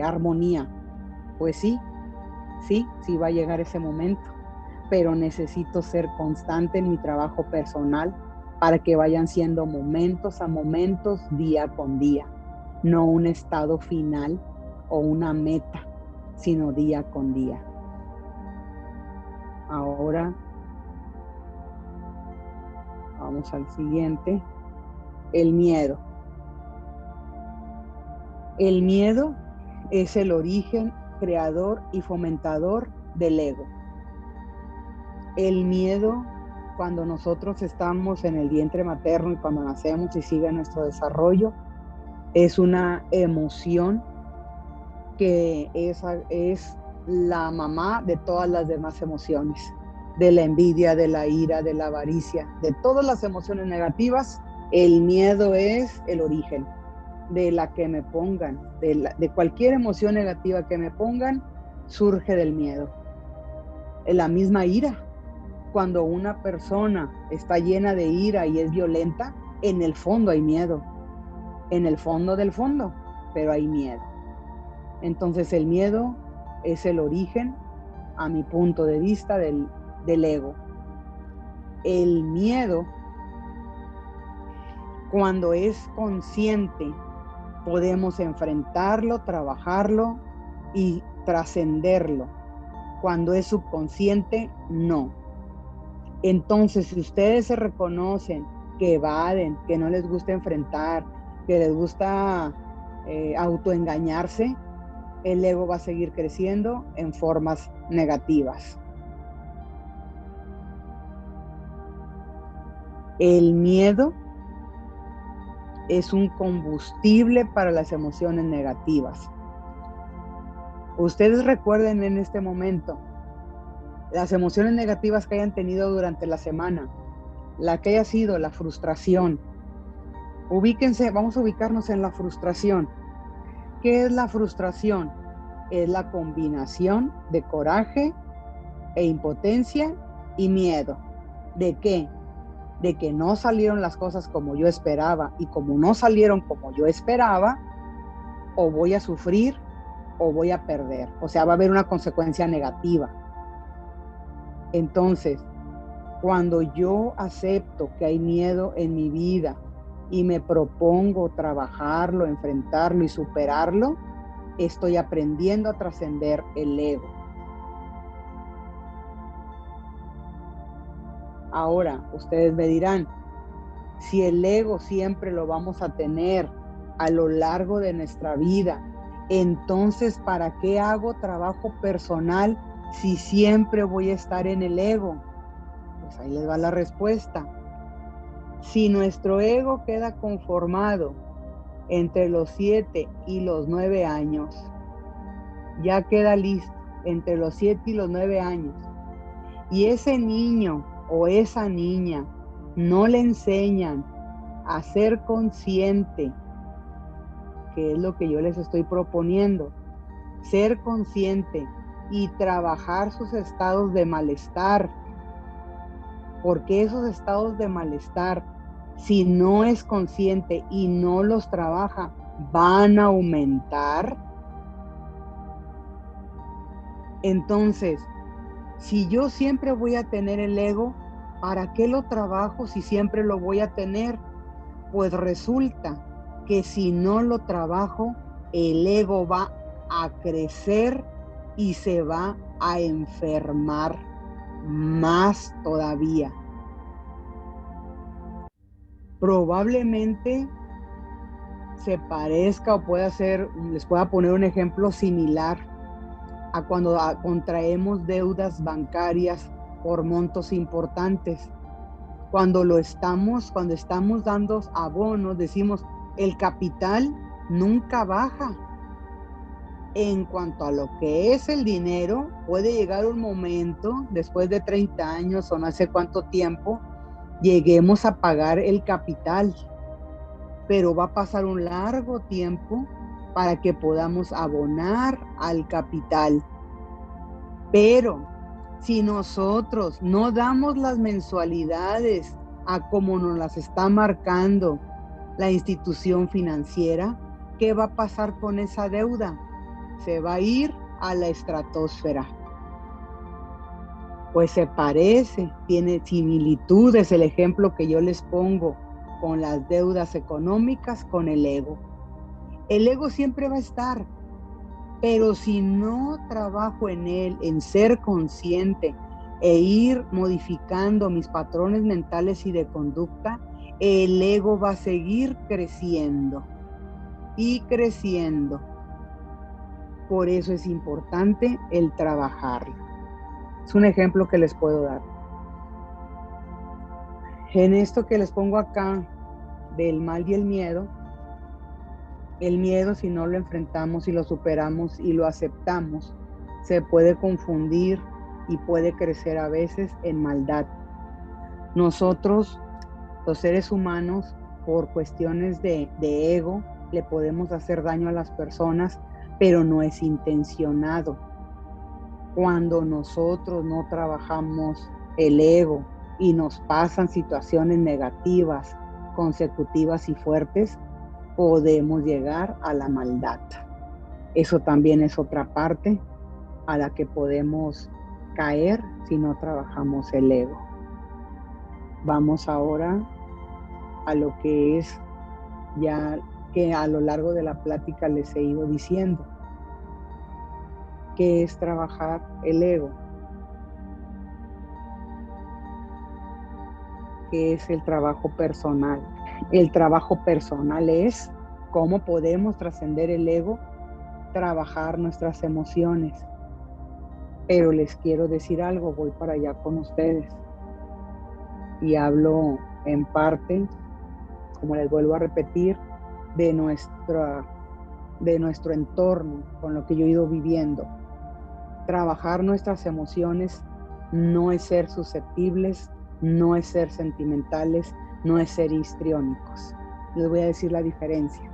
armonía. Pues sí va a llegar ese momento, pero necesito ser constante en mi trabajo personal para que vayan siendo momentos a momentos, día con día, no un estado final o una meta, sino día con día. Ahora vamos al siguiente. El miedo. El miedo es el origen, creador y fomentador del ego. El miedo, cuando nosotros estamos en el vientre materno y cuando nacemos y sigue nuestro desarrollo, es una emoción que es la mamá de todas las demás emociones, de la envidia, de la ira, de la avaricia, de todas las emociones negativas. El miedo es el origen de la que me pongan, de cualquier emoción negativa que me pongan, surge del miedo. La misma ira, cuando una persona está llena de ira y es violenta, en el fondo hay miedo, en el fondo del fondo, pero hay miedo. Entonces el miedo es el origen, a mi punto de vista, del ego. El miedo, cuando es consciente, podemos enfrentarlo, trabajarlo y trascenderlo. Cuando es subconsciente, no. Entonces, si ustedes se reconocen que evaden, que no les gusta enfrentar, que les gusta autoengañarse, el ego va a seguir creciendo en formas negativas. El miedo es un combustible para las emociones negativas. Ustedes recuerden en este momento las emociones negativas que hayan tenido durante la semana, la que haya sido la frustración. Vamos a ubicarnos en la frustración. ¿Qué es la frustración? Es la combinación de coraje e impotencia y miedo. ¿De qué? De que no salieron las cosas como yo esperaba, y como no salieron como yo esperaba, o voy a sufrir o voy a perder. O sea, va a haber una consecuencia negativa. Entonces, cuando yo acepto que hay miedo en mi vida y me propongo trabajarlo, enfrentarlo y superarlo, estoy aprendiendo a trascender el ego. Ahora, ustedes me dirán, si el ego siempre lo vamos a tener a lo largo de nuestra vida, entonces, ¿para qué hago trabajo personal si siempre voy a estar en el ego? Pues ahí les va la respuesta. Si nuestro ego queda conformado entre los 7 y los 9 años, ya queda listo entre los 7 y los 9 años, y ese niño o esa niña no le enseñan a ser consciente, que es lo que yo les estoy proponiendo, ser consciente y trabajar sus estados de malestar, porque esos estados de malestar, si no es consciente y no los trabaja, van a aumentar. Entonces, si yo siempre voy a tener el ego, ¿para qué lo trabajo si siempre lo voy a tener? Pues resulta que si no lo trabajo, el ego va a crecer y se va a enfermar más todavía. Probablemente se parezca o les pueda poner un ejemplo similar a cuando contraemos deudas bancarias por montos importantes. Cuando estamos dando abonos, decimos, el capital nunca baja. En cuanto a lo que es el dinero, puede llegar un momento, después de 30 años o no sé cuánto tiempo, lleguemos a pagar el capital, pero va a pasar un largo tiempo para que podamos abonar al capital. Pero si nosotros no damos las mensualidades a como nos las está marcando la institución financiera, ¿qué va a pasar con esa deuda? Se va a ir a la estratosfera. Pues se parece, tiene similitudes el ejemplo que yo les pongo con las deudas económicas, con el ego. El ego siempre va a estar, pero si no trabajo en él, en ser consciente e ir modificando mis patrones mentales y de conducta, el ego va a seguir creciendo y creciendo. Por eso es importante el trabajarlo. Es un ejemplo que les puedo dar. En esto que les pongo acá del mal y el miedo, si no lo enfrentamos y lo superamos y lo aceptamos, se puede confundir y puede crecer a veces en maldad. Nosotros, los seres humanos, por cuestiones de ego, le podemos hacer daño a las personas, pero no es intencionado. Cuando nosotros no trabajamos el ego y nos pasan situaciones negativas, consecutivas y fuertes, podemos llegar a la maldad. Eso también es otra parte a la que podemos caer si no trabajamos el ego. Vamos ahora a lo que es ya que a lo largo de la plática les he ido diciendo. ¿Qué es trabajar el ego? ¿Qué es el trabajo personal? El trabajo personal es cómo podemos trascender el ego, trabajar nuestras emociones. Pero les quiero decir algo, voy para allá con ustedes. Y hablo en parte, como les vuelvo a repetir, de nuestro entorno, con lo que yo he ido viviendo. Trabajar nuestras emociones no es ser susceptibles no es ser sentimentales, no es ser histriónicos. Les voy a decir la diferencia.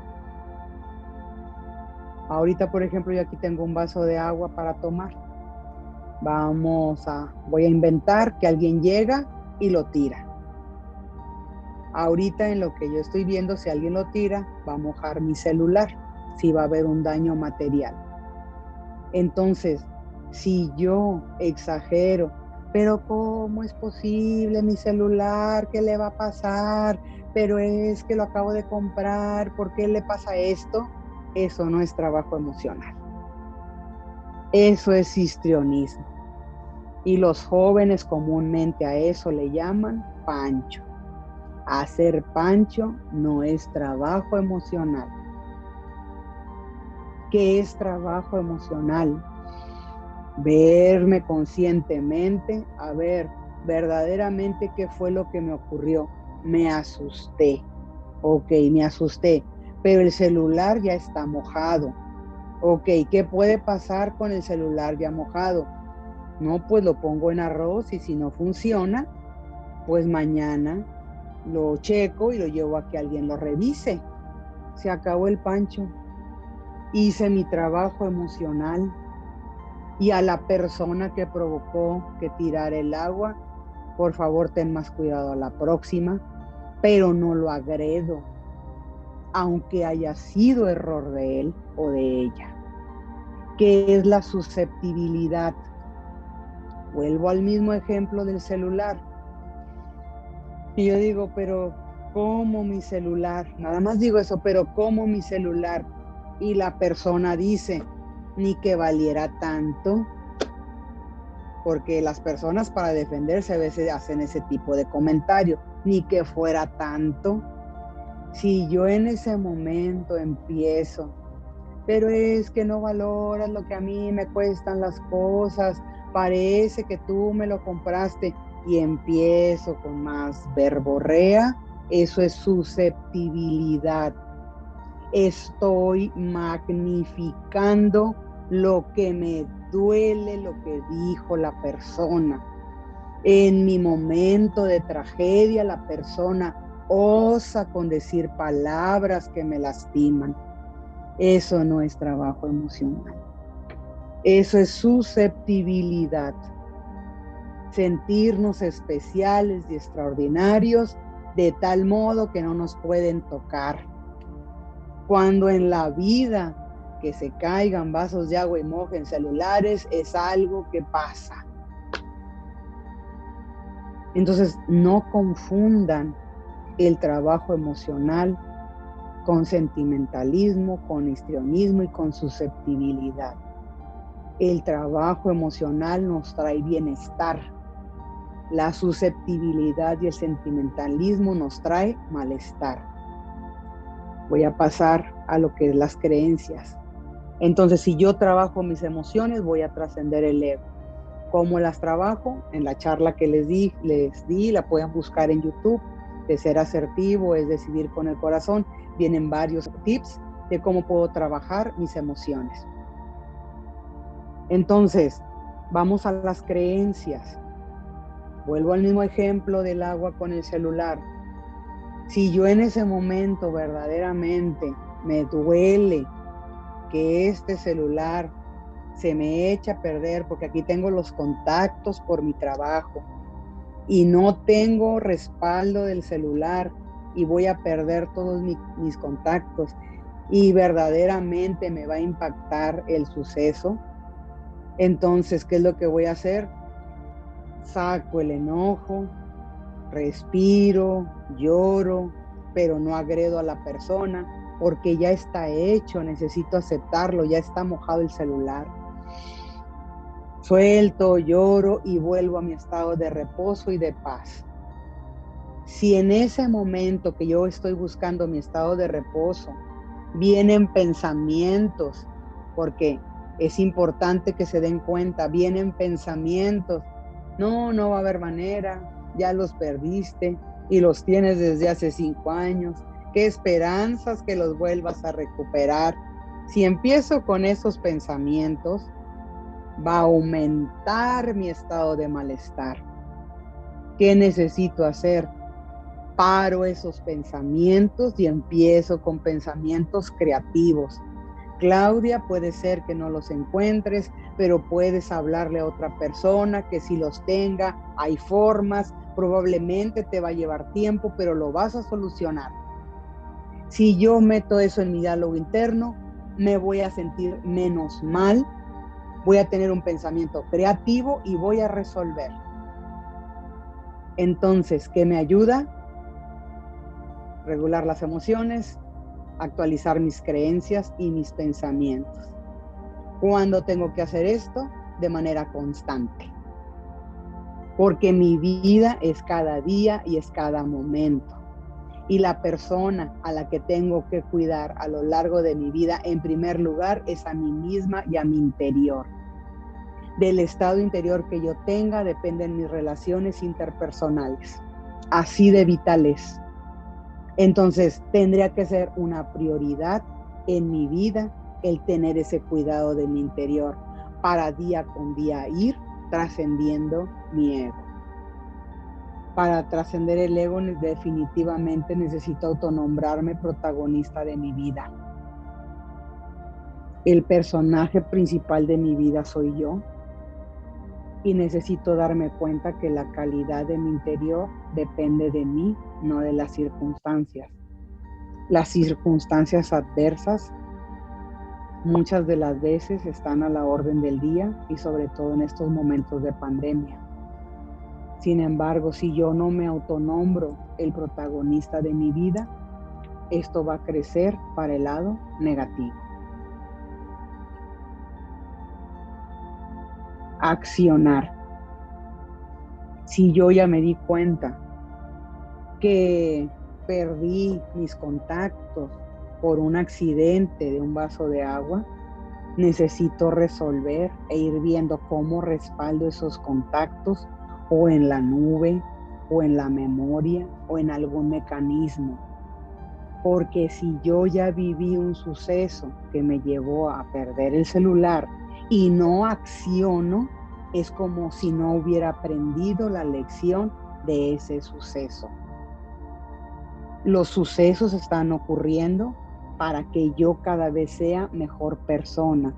Ahorita, por ejemplo, yo aquí tengo un vaso de agua para tomar. Voy a inventar que alguien llega y lo tira. Ahorita en lo que yo estoy viendo, si alguien lo tira, va a mojar mi celular, si va a haber un daño material. Entonces, si yo exagero, pero ¿cómo es posible mi celular? ¿Qué le va a pasar? Pero es que lo acabo de comprar, ¿por qué le pasa esto? Eso no es trabajo emocional. Eso es histrionismo. Y los jóvenes comúnmente a eso le llaman pancho. Hacer pancho no es trabajo emocional. ¿Qué es trabajo emocional? Verme conscientemente, a ver verdaderamente qué fue lo que me ocurrió. Me asusté. Ok, me asusté, pero el celular ya está mojado. Ok, ¿qué puede pasar con el celular ya mojado? No, pues lo pongo en arroz y si no funciona, pues mañana lo checo y lo llevo a que alguien lo revise. Se acabó el pancho. Hice mi trabajo emocional y a la persona que provocó que tirara el agua, por favor ten más cuidado a la próxima, pero no lo agredo, aunque haya sido error de él o de ella. ¿Qué es la susceptibilidad? Vuelvo al mismo ejemplo del celular. Y yo digo, pero ¿cómo mi celular? Nada más digo eso, pero ¿cómo mi celular? Y la persona dice, ni que valiera tanto, porque las personas para defenderse a veces hacen ese tipo de comentario, ni que fuera tanto. Si yo en ese momento empiezo, pero es que no valoras lo que a mí me cuestan las cosas, parece que tú me lo compraste, y empiezo con más verborrea, eso es susceptibilidad. Estoy magnificando lo que me duele, lo que dijo la persona. En mi momento de tragedia, la persona osa con decir palabras que me lastiman. Eso no es trabajo emocional. Eso es susceptibilidad. Sentirnos especiales y extraordinarios de tal modo que no nos pueden tocar. Cuando en la vida que se caigan vasos de agua y mojen celulares es algo que pasa. Entonces, no confundan el trabajo emocional con sentimentalismo, con histrionismo y con susceptibilidad. El trabajo emocional nos trae bienestar. La susceptibilidad y el sentimentalismo nos trae malestar. Voy a pasar a lo que es las creencias. Entonces, si yo trabajo mis emociones, voy a trascender el ego. ¿Cómo las trabajo? En la charla que les di, la pueden buscar en YouTube, de ser asertivo, es decidir con el corazón. Vienen varios tips de cómo puedo trabajar mis emociones. Entonces, vamos a las creencias. Vuelvo al mismo ejemplo del agua con el celular. Si yo en ese momento verdaderamente me duele que este celular se me echa a perder, porque aquí tengo los contactos por mi trabajo y no tengo respaldo del celular y voy a perder todos mis contactos y verdaderamente me va a impactar el suceso, entonces, ¿qué es lo que voy a hacer? Saco el enojo, respiro, lloro, pero no agredo a la persona porque ya está hecho, necesito aceptarlo, ya está mojado el celular. Suelto, lloro y vuelvo a mi estado de reposo y de paz. Si en ese momento que yo estoy buscando mi estado de reposo, vienen pensamientos, porque es importante que se den cuenta, vienen pensamientos, no va a haber manera, ya los perdiste y los tienes desde hace 5 años, qué esperanzas que los vuelvas a recuperar. Si empiezo con esos pensamientos, va a aumentar mi estado de malestar. ¿Qué necesito hacer? Paro esos pensamientos y empiezo con pensamientos creativos. Claudia, puede ser que no los encuentres, pero puedes hablarle a otra persona que sí los tenga. Hay formas, probablemente te va a llevar tiempo, pero lo vas a solucionar. Si yo meto eso en mi diálogo interno, me voy a sentir menos mal, voy a tener un pensamiento creativo y voy a resolver. Entonces, ¿qué me ayuda? Regular las emociones, actualizar mis creencias y mis pensamientos. ¿Cuándo tengo que hacer esto? De manera constante. Porque mi vida es cada día y es cada momento. Y la persona a la que tengo que cuidar a lo largo de mi vida, en primer lugar, es a mí misma y a mi interior. Del estado interior que yo tenga dependen mis relaciones interpersonales. Así de vital es. Entonces, tendría que ser una prioridad en mi vida el tener ese cuidado de mi interior para día con día ir trascendiendo mi ego. Para trascender el ego, definitivamente necesito autonombrarme protagonista de mi vida. El personaje principal de mi vida soy yo y necesito darme cuenta que la calidad de mi interior depende de mí, no de las circunstancias. Las circunstancias adversas muchas de las veces están a la orden del día y sobre todo en estos momentos de pandemia. Sin embargo, si yo no me autonombro el protagonista de mi vida, esto va a crecer para el lado negativo. Accionar. Si yo ya me di cuenta que perdí mis contactos por un accidente de un vaso de agua, necesito resolver e ir viendo cómo respaldo esos contactos o en la nube o en la memoria o en algún mecanismo. Porque si yo ya viví un suceso que me llevó a perder el celular y no acciono, es como si no hubiera aprendido la lección de ese suceso. Los sucesos están ocurriendo para que yo cada vez sea mejor persona.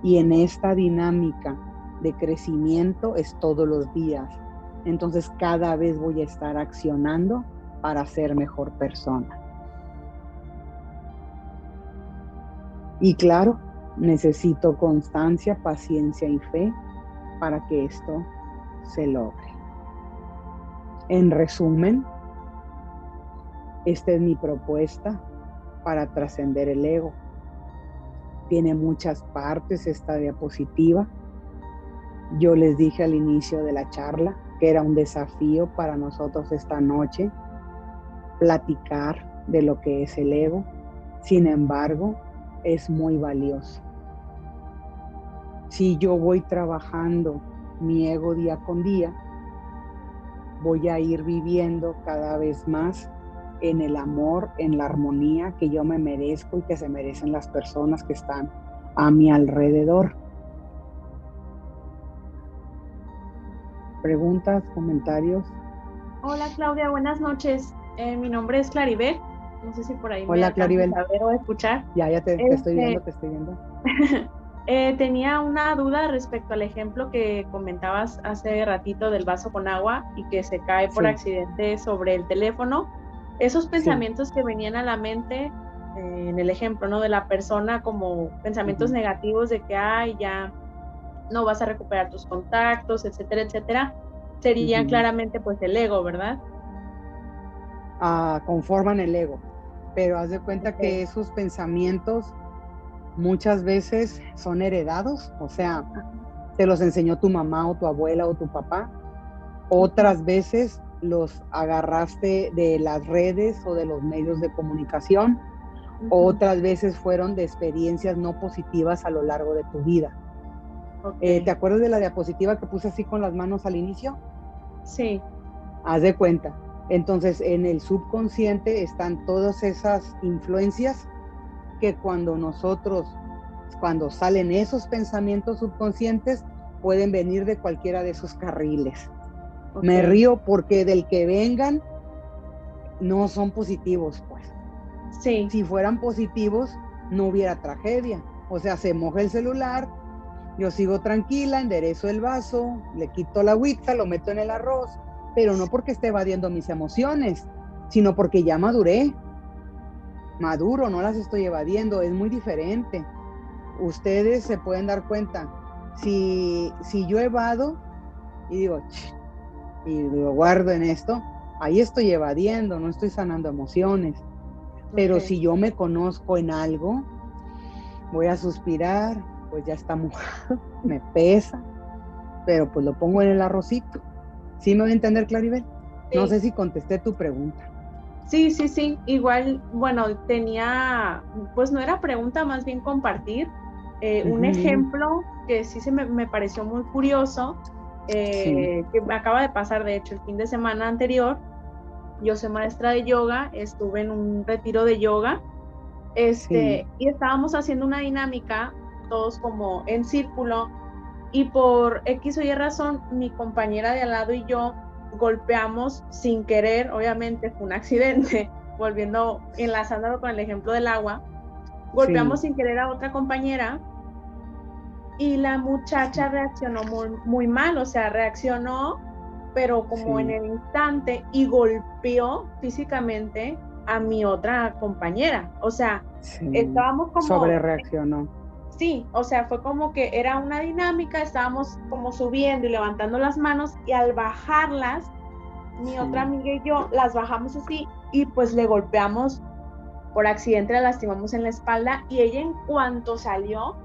Y en esta dinámica de crecimiento es todos los días. Entonces cada vez voy a estar accionando para ser mejor persona. Y claro, necesito constancia, paciencia y fe para que esto se logre. En resumen, esta es mi propuesta para trascender el ego. Tiene muchas partes esta diapositiva. Yo les dije al inicio de la charla que era un desafío para nosotros esta noche platicar de lo que es el ego. Sin embargo, es muy valioso. Si yo voy trabajando mi ego día con día, voy a ir viviendo cada vez más en el amor, en la armonía que yo me merezco y que se merecen las personas que están a mi alrededor. ¿Preguntas, comentarios? Hola Claudia, buenas noches. Mi nombre es Claribel. No sé si por ahí Hola, me alcanzas Claribel. a ver o escuchar. Ya te estoy viendo, te estoy viendo. Tenía una duda respecto al ejemplo que comentabas hace ratito del vaso con agua y que se cae por accidente sobre el teléfono. Esos pensamientos que venían a la mente en el ejemplo, ¿no? De la persona como pensamientos negativos de que, ay, ya no vas a recuperar tus contactos, etcétera, etcétera, serían claramente pues el ego, ¿verdad? Conforman el ego, pero haz de cuenta que esos pensamientos muchas veces son heredados, o sea, te los enseñó tu mamá o tu abuela o tu papá. Otras veces los agarraste de las redes o de los medios de comunicación. Otras veces fueron de experiencias no positivas a lo largo de tu vida. ¿Te acuerdas de la diapositiva que puse así con las manos al inicio? Sí. Haz de cuenta. Entonces, en el subconsciente están todas esas influencias que cuando salen esos pensamientos subconscientes, pueden venir de cualquiera de esos carriles. Me río porque del que vengan no son positivos, pues. Sí. Si fueran positivos, no hubiera tragedia. O sea, se moja el celular, yo sigo tranquila, enderezo el vaso, le quito la agüita, lo meto en el arroz, pero no porque esté evadiendo mis emociones, sino porque ya maduré. Maduro, no las estoy evadiendo, es muy diferente. Ustedes se pueden dar cuenta, si yo evado y digo, y lo guardo en esto, ahí estoy evadiendo, no estoy sanando emociones. Pero si yo me conozco en algo, voy a suspirar, pues ya está mojado, me pesa, pero pues lo pongo en el arrocito. ¿Sí me voy a entender, Claribel? Sí. No sé si contesté tu pregunta. Sí, igual, bueno, tenía, pues no era pregunta, más bien compartir un ejemplo que sí me pareció muy curioso, que me acaba de pasar, de hecho, el fin de semana anterior. Yo soy maestra de yoga, estuve en un retiro de yoga, y estábamos haciendo una dinámica, todos como en círculo, y por X o Y razón, mi compañera de al lado y yo golpeamos sin querer, obviamente fue un accidente, enlazándolo con el ejemplo del agua, golpeamos sin querer a otra compañera y la muchacha reaccionó muy mal, o sea, reaccionó, pero como en el instante, y golpeó físicamente a mi otra compañera, o sea, estábamos como... Sobrereaccionó. Sí, o sea, fue como que era una dinámica, estábamos como subiendo y levantando las manos, y al bajarlas, mi otra amiga y yo las bajamos así y pues le golpeamos, por accidente la lastimamos en la espalda, y ella en cuanto salió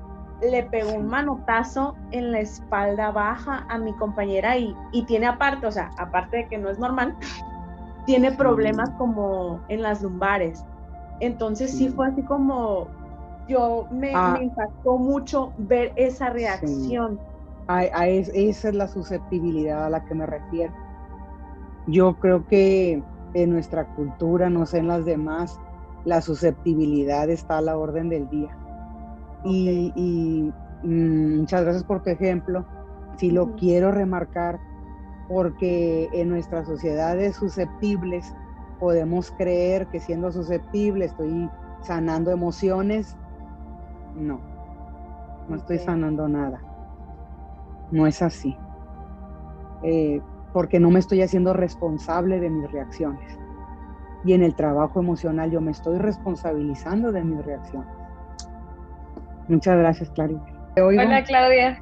le pegó un manotazo en la espalda baja a mi compañera y tiene aparte, o sea, aparte de que no es normal, tiene problemas como en las lumbares. Entonces sí fue así como... me impactó mucho ver esa reacción. Esa es la susceptibilidad a la que me refiero. Yo creo que en nuestra cultura, no sé en las demás, la susceptibilidad está a la orden del día. Y muchas gracias por tu ejemplo. Sí lo quiero remarcar, porque en nuestras sociedades susceptibles podemos creer que siendo susceptible estoy sanando emociones. No estoy sanando nada. No es así. Porque no me estoy haciendo responsable de mis reacciones. Y en el trabajo emocional yo me estoy responsabilizando de mis reacciones. Muchas gracias, Claribel. Hola, Claudia.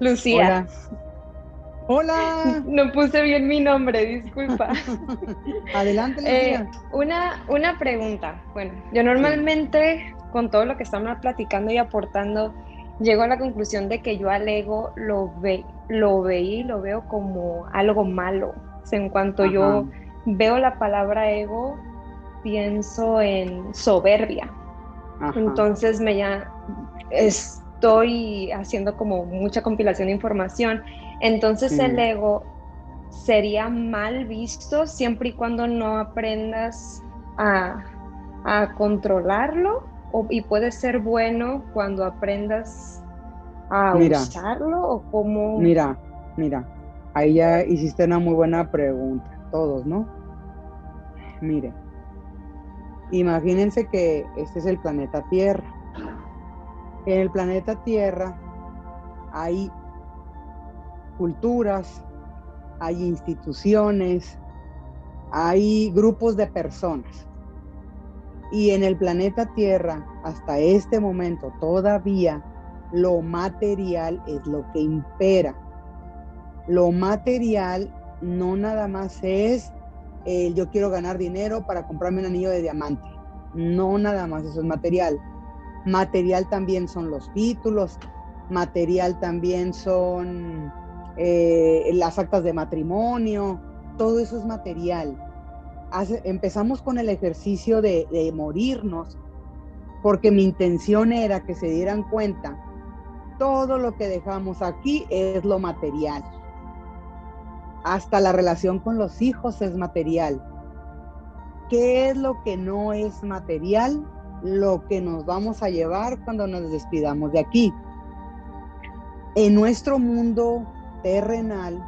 Lucía. Hola. No puse bien mi nombre, disculpa. Adelante, Lucía. Una pregunta. Bueno, yo normalmente con todo lo que estamos platicando y aportando, llego a la conclusión de que yo al ego lo veo como algo malo. O sea, en cuanto yo veo la palabra ego, pienso en soberbia. Entonces estoy haciendo como mucha compilación de información. Entonces el ego sería mal visto siempre y cuando no aprendas a controlarlo, y puede ser bueno cuando aprendas a usarlo, o cómo... Mira, ahí ya hiciste una muy buena pregunta, todos, ¿no? Mire, imagínense que este es el planeta Tierra. En el planeta Tierra hay culturas, hay instituciones, hay grupos de personas. Y en el planeta Tierra, hasta este momento, todavía lo material es lo que impera. Lo material no nada más es yo quiero ganar dinero para comprarme un anillo de diamante. No nada más eso es material. Material también son los títulos, material también son las actas de matrimonio, todo eso es material. Empezamos con el ejercicio de morirnos, porque mi intención era que se dieran cuenta, todo lo que dejamos aquí es lo material. Hasta la relación con los hijos es material. ¿Qué es lo que no es material? Lo que nos vamos a llevar cuando nos despidamos de aquí. En nuestro mundo terrenal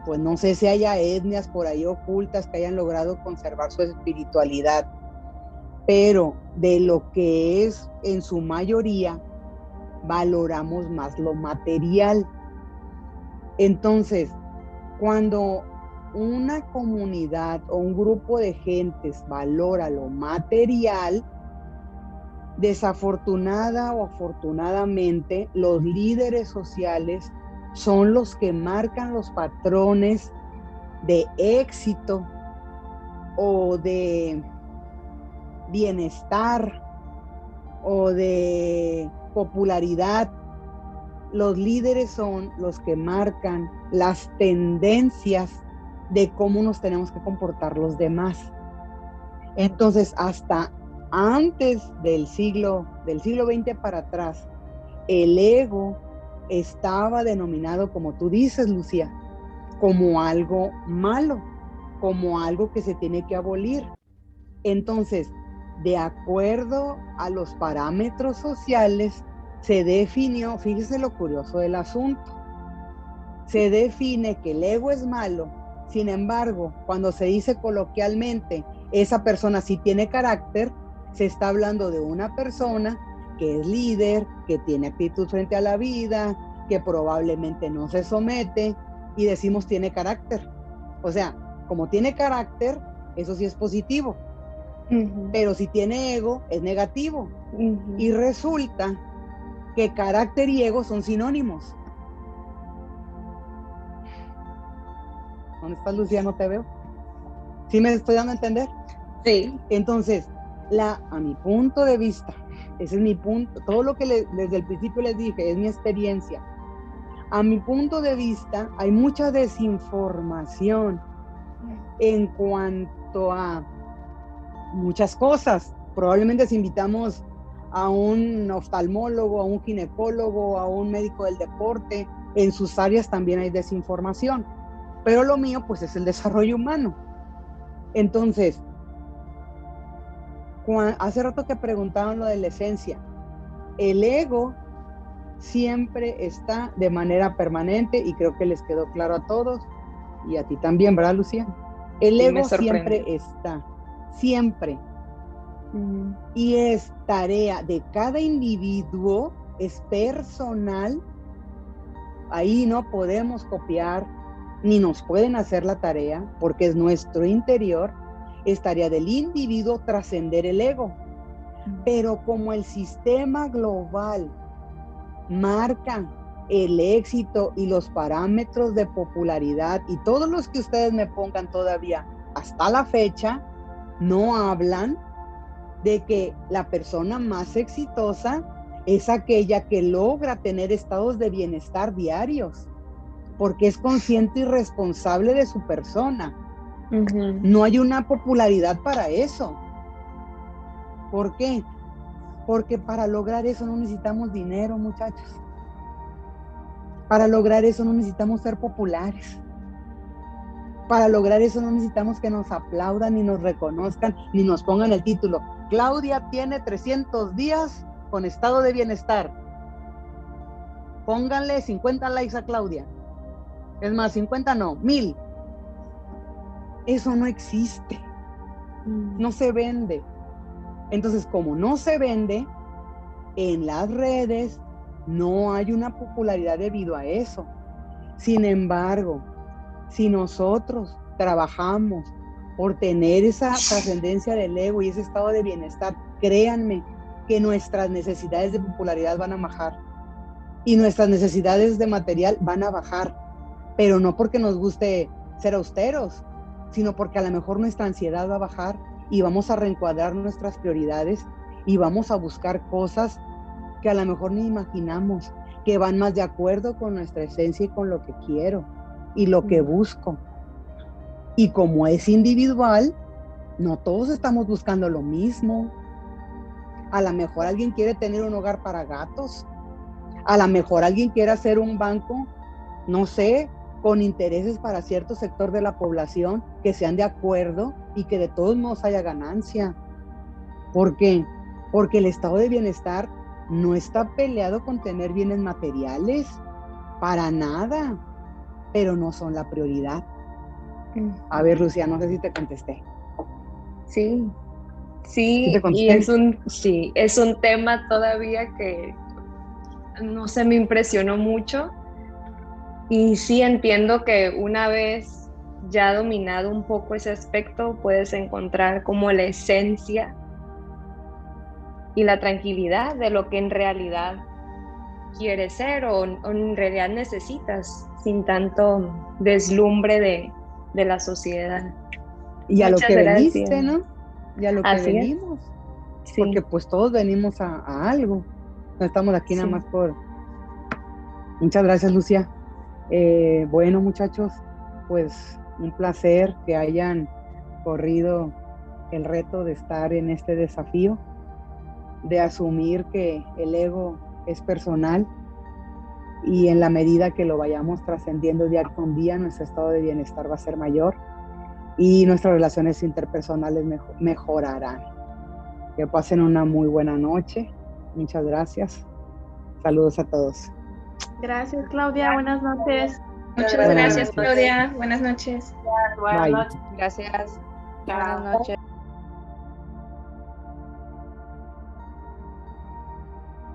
pues no sé si haya etnias por ahí ocultas que hayan logrado conservar su espiritualidad, pero de lo que es en su mayoría, valoramos más lo material. Entonces, cuando una comunidad o un grupo de gentes valora lo material, desafortunada o afortunadamente, los líderes sociales son los que marcan los patrones de éxito o de bienestar o de popularidad. Los líderes son los que marcan las tendencias de cómo nos tenemos que comportar los demás. Entonces, hasta antes del siglo XX para atrás, el ego estaba denominado, como tú dices, Lucía, como algo malo, como algo que se tiene que abolir. Entonces, de acuerdo a los parámetros sociales, se definió, fíjese lo curioso del asunto, se define que el ego es malo. Sin embargo, cuando se dice coloquialmente, esa persona sí tiene carácter, se está hablando de una persona que es líder, que tiene actitud frente a la vida, que probablemente no se somete, y decimos tiene carácter. O sea, como tiene carácter, eso sí es positivo. Pero si tiene ego, es negativo. Y resulta que carácter y ego son sinónimos. ¿Dónde estás, Lucía? No te veo. ¿Sí me estoy dando a entender? Sí. Entonces, a mi punto de vista, ese es mi punto, todo lo que desde el principio les dije, es mi experiencia. A mi punto de vista, hay mucha desinformación en cuanto a muchas cosas. Probablemente si invitamos a un oftalmólogo, a un ginecólogo, a un médico del deporte, en sus áreas también hay desinformación. Pero lo mío, pues, es el desarrollo humano. Entonces, hace rato que preguntaban lo de la esencia, el ego siempre está de manera permanente, y creo que les quedó claro a todos, y a ti también, ¿verdad, Lucía? El ego siempre está, siempre. Y es tarea de cada individuo, es personal. Ahí no podemos copiar, ni nos pueden hacer la tarea, porque es nuestro interior. Es tarea del individuo trascender el ego. Pero como el sistema global marca el éxito y los parámetros de popularidad, y todos los que ustedes me pongan todavía hasta la fecha, no hablan de que la persona más exitosa es aquella que logra tener estados de bienestar diarios, porque es consciente y responsable de su persona. No hay una popularidad para eso. ¿Por qué? Porque para lograr eso no necesitamos dinero, muchachos. Para lograr eso no necesitamos ser populares. Para lograr eso no necesitamos que nos aplaudan, ni nos reconozcan, ni nos pongan el título. Claudia tiene 300 días con estado de bienestar. Pónganle 50 likes a Claudia. Es más, 50 no, 1000. Eso no existe. No se vende. Entonces, como no se vende, en las redes no hay una popularidad debido a eso. Sin embargo, si nosotros trabajamos por tener esa trascendencia del ego y ese estado de bienestar, créanme que nuestras necesidades de popularidad van a bajar y nuestras necesidades de material van a bajar, pero no porque nos guste ser austeros, sino porque a lo mejor nuestra ansiedad va a bajar y vamos a reencuadrar nuestras prioridades y vamos a buscar cosas que a lo mejor ni imaginamos, que van más de acuerdo con nuestra esencia y con lo que quiero y lo que busco. Y como es individual, no todos estamos buscando lo mismo. A lo mejor alguien quiere tener un hogar para gatos, a lo mejor alguien quiere hacer un banco, no sé, con intereses para cierto sector de la población que sean de acuerdo y que de todos modos haya ganancia. ¿Por qué? Porque el estado de bienestar no está peleado con tener bienes materiales, para nada. pero no son la prioridad. A ver, Lucía, no sé si te contesté. Sí, ¿Sí te y contesté? es un tema todavía que no sé, me impresionó mucho. Y sí entiendo que una vez ya dominado un poco ese aspecto, puedes encontrar como la esencia y la tranquilidad de lo que en realidad quieres ser o en realidad necesitas, sin tanto deslumbre de la sociedad. Y a lo Muchas que gracias. veniste, ¿no? Y a lo que Así es. venimos. Sí, Porque pues todos venimos a algo. No estamos aquí nada sí. más por... Muchas gracias, Lucía. Bueno, muchachos, pues un placer que hayan corrido el reto de estar en este desafío, de asumir que el ego es personal y en la medida que lo vayamos trascendiendo día con día, nuestro estado de bienestar va a ser mayor y nuestras relaciones interpersonales mejorarán. Que pasen una muy buena noche. Muchas gracias. Saludos a todos. Gracias, Claudia. Buenas noches. Muchas Buenas gracias, noches. Claudia. Buenas noches. Buenas Bye. noches. Gracias. Chao. Buenas noches.